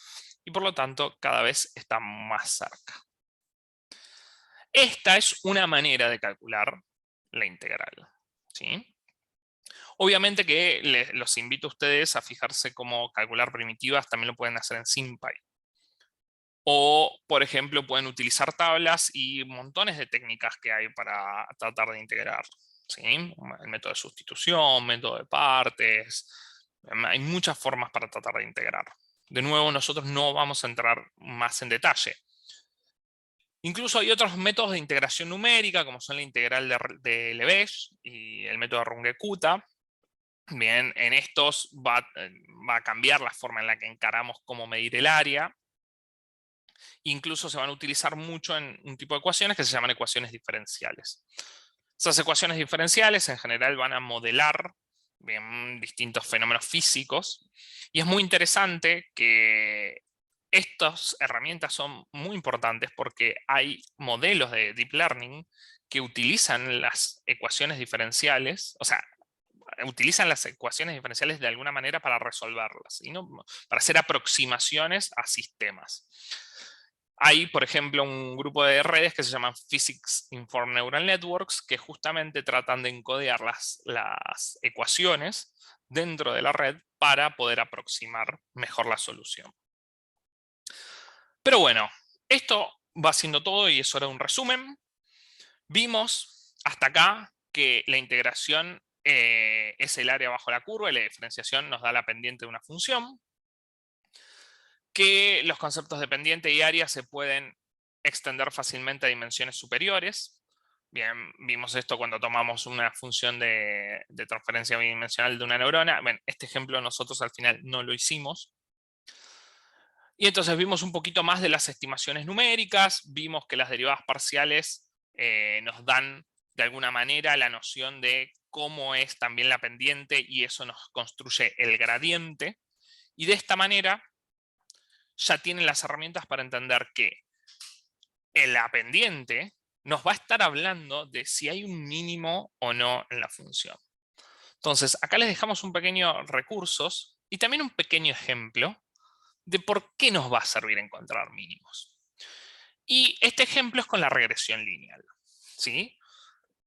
Speaker 1: y por lo tanto cada vez está más cerca. Esta es una manera de calcular la integral, ¿sí? Obviamente que los invito a ustedes a fijarse cómo calcular primitivas, también lo pueden hacer en SymPy. O, por ejemplo, pueden utilizar tablas y montones de técnicas que hay para tratar de integrar, ¿sí? El método de sustitución, método de partes. Hay muchas formas para tratar de integrar. De nuevo, nosotros no vamos a entrar más en detalle. Incluso hay otros métodos de integración numérica, como son la integral de Lebesgue y el método de Runge-Kutta. Bien, en estos va a cambiar la forma en la que encaramos cómo medir el área. Incluso se van a utilizar mucho en un tipo de ecuaciones que se llaman ecuaciones diferenciales. Esas ecuaciones diferenciales en general van a modelar bien, distintos fenómenos físicos. Y es muy interesante que Estas herramientas son muy importantes porque hay modelos de Deep Learning que utilizan las ecuaciones diferenciales, o sea, utilizan las ecuaciones diferenciales de alguna manera para resolverlas, y no para hacer aproximaciones a sistemas. Hay, por ejemplo, un grupo de redes que se llaman Physics Informed Neural Networks, que justamente tratan de encodear las ecuaciones dentro de la red para poder aproximar mejor la solución. Pero bueno, esto va siendo todo y eso era un resumen. Vimos hasta acá que la integración es el área bajo la curva y la diferenciación nos da la pendiente de una función. Que los conceptos de pendiente y área se pueden extender fácilmente a dimensiones superiores. Bien, vimos esto cuando tomamos una función de transferencia bidimensional de una neurona. Bueno, este ejemplo nosotros al final no lo hicimos. Y entonces vimos un poquito más de las estimaciones numéricas, vimos que las derivadas parciales nos dan de alguna manera la noción de cómo es también la pendiente y eso nos construye el gradiente. Y de esta manera ya tienen las herramientas para entender que en la pendiente nos va a estar hablando de si hay un mínimo o no en la función. Entonces, acá les dejamos un pequeño recursos y también un pequeño ejemplo de por qué nos va a servir encontrar mínimos. Y este ejemplo es con la regresión lineal, ¿sí?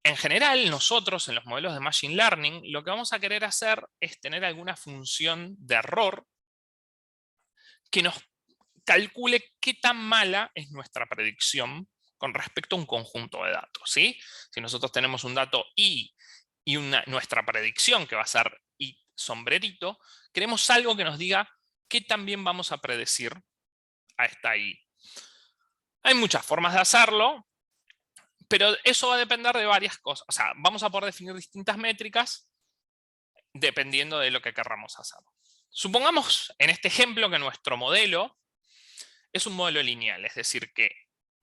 Speaker 1: En general, nosotros en los modelos de Machine Learning, lo que vamos a querer hacer es tener alguna función de error que nos calcule qué tan mala es nuestra predicción con respecto a un conjunto de datos, ¿sí? Si nosotros tenemos un dato I y nuestra predicción, que va a ser I sombrerito, queremos algo que nos diga qué tan bien vamos a predecir a esta I. Hay muchas formas de hacerlo, pero eso va a depender de varias cosas. O sea, vamos a poder definir distintas métricas dependiendo de lo que querramos hacer. Supongamos en este ejemplo que nuestro modelo es un modelo lineal, es decir, que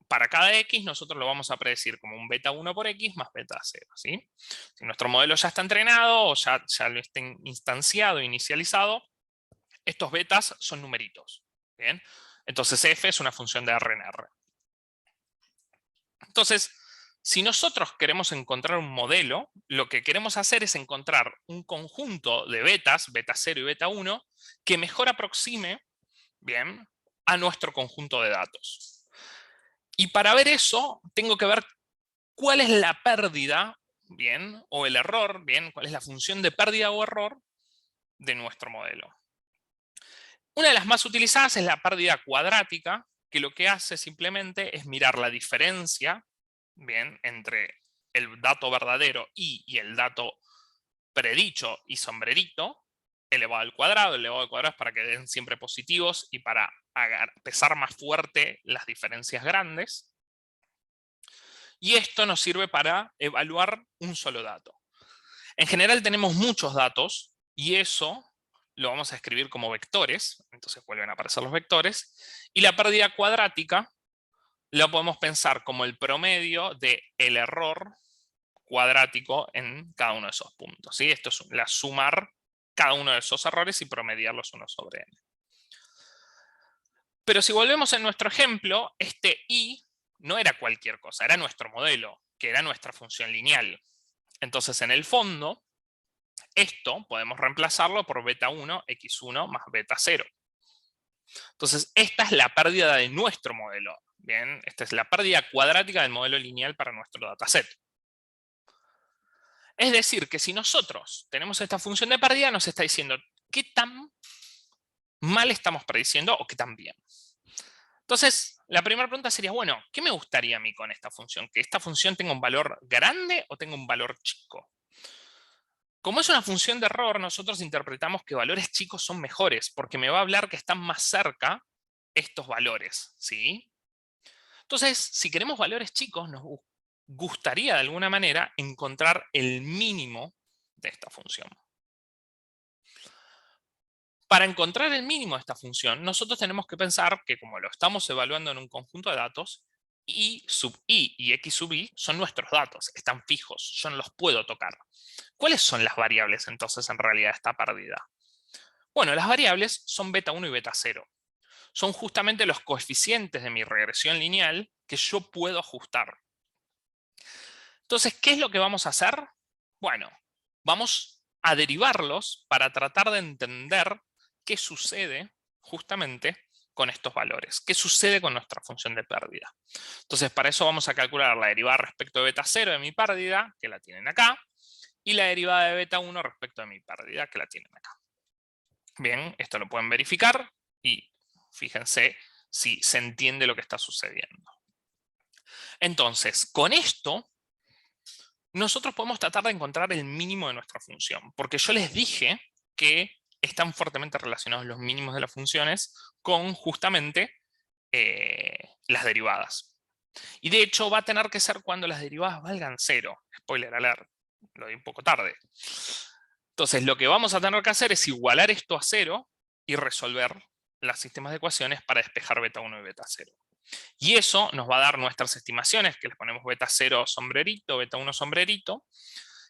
Speaker 1: para cada x nosotros lo vamos a predecir como un beta 1 por x más beta 0. ¿Sí? Si nuestro modelo ya está entrenado o ya lo está instanciado, inicializado, estos betas son numeritos. ¿Bien? Entonces f es una función de R en R. Entonces, si nosotros queremos encontrar un modelo, lo que queremos hacer es encontrar un conjunto de betas, beta 0 y beta 1, que mejor aproxime, bien, a nuestro conjunto de datos. Y para ver eso, tengo que ver cuál es la pérdida, bien, o el error, bien, cuál es la función de pérdida o error de nuestro modelo. Una de las más utilizadas es la pérdida cuadrática, que lo que hace simplemente es mirar la diferencia, bien, entre el dato verdadero y el dato predicho y sombrerito, elevado al cuadrado. Elevado al cuadrado es para que den siempre positivos y para pesar más fuerte las diferencias grandes. Y esto nos sirve para evaluar un solo dato. En general tenemos muchos datos y eso lo vamos a escribir como vectores, entonces vuelven a aparecer los vectores, y la pérdida cuadrática la podemos pensar como el promedio del error cuadrático en cada uno de esos puntos. ¿Sí? Esto es la sumar cada uno de esos errores y promediarlos uno sobre n. Pero si volvemos en nuestro ejemplo, este i no era cualquier cosa, era nuestro modelo, que era nuestra función lineal. Entonces, en el fondo, esto podemos reemplazarlo por beta 1, x1 más beta 0. Entonces, esta es la pérdida de nuestro modelo. Bien, esta es la pérdida cuadrática del modelo lineal para nuestro dataset. Es decir, que si nosotros tenemos esta función de pérdida, nos está diciendo qué tan mal estamos prediciendo o qué tan bien. Entonces, la primera pregunta sería, bueno, ¿qué me gustaría a mí con esta función? ¿Que esta función tenga un valor grande o tenga un valor chico? Como es una función de error, nosotros interpretamos que valores chicos son mejores, porque me va a hablar que están más cerca estos valores, ¿sí? Entonces, si queremos valores chicos, nos gustaría de alguna manera encontrar el mínimo de esta función. Para encontrar el mínimo de esta función, nosotros tenemos que pensar que como lo estamos evaluando en un conjunto de datos, y sub i y x sub i son nuestros datos, están fijos, yo no los puedo tocar. ¿Cuáles son las variables entonces en realidad de esta pérdida? Bueno, las variables son beta 1 y beta 0. son justamente los coeficientes de mi regresión lineal que yo puedo ajustar. Entonces, ¿qué es lo que vamos a hacer? Bueno, vamos a derivarlos para tratar de entender qué sucede justamente con estos valores. ¿Qué sucede con nuestra función de pérdida? Entonces, para eso vamos a calcular la derivada respecto de beta 0 de mi pérdida, que la tienen acá, y la derivada de beta 1 respecto de mi pérdida, que la tienen acá. Bien, esto lo pueden verificar y fíjense si se entiende lo que está sucediendo. Entonces, con esto, nosotros podemos tratar de encontrar el mínimo de nuestra función, porque yo les dije que están fuertemente relacionados los mínimos de las funciones con justamente las derivadas. Y de hecho va a tener que ser cuando las derivadas valgan 0. Spoiler alert, lo di un poco tarde. Entonces lo que vamos a tener que hacer es igualar esto a 0 y resolver los sistemas de ecuaciones para despejar beta 1 y beta 0. Y eso nos va a dar nuestras estimaciones, que les ponemos beta 0 sombrerito, beta 1 sombrerito,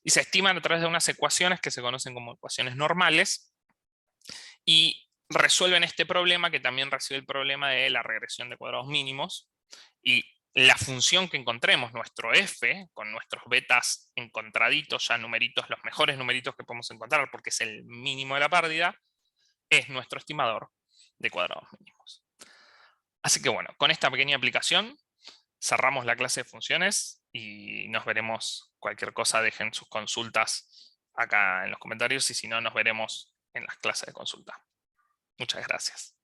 Speaker 1: y se estiman a través de unas ecuaciones que se conocen como ecuaciones normales, y resuelven este problema que también recibe el problema de la regresión de cuadrados mínimos, y la función que encontremos, nuestro f, con nuestros betas encontraditos, ya numeritos, los mejores numeritos que podemos encontrar, porque es el mínimo de la pérdida, es nuestro estimador de cuadrados mínimos. Así que bueno, con esta pequeña aplicación cerramos la clase de funciones y nos veremos. Cualquier cosa dejen sus consultas acá en los comentarios y si no nos veremos en las clases de consulta. Muchas gracias.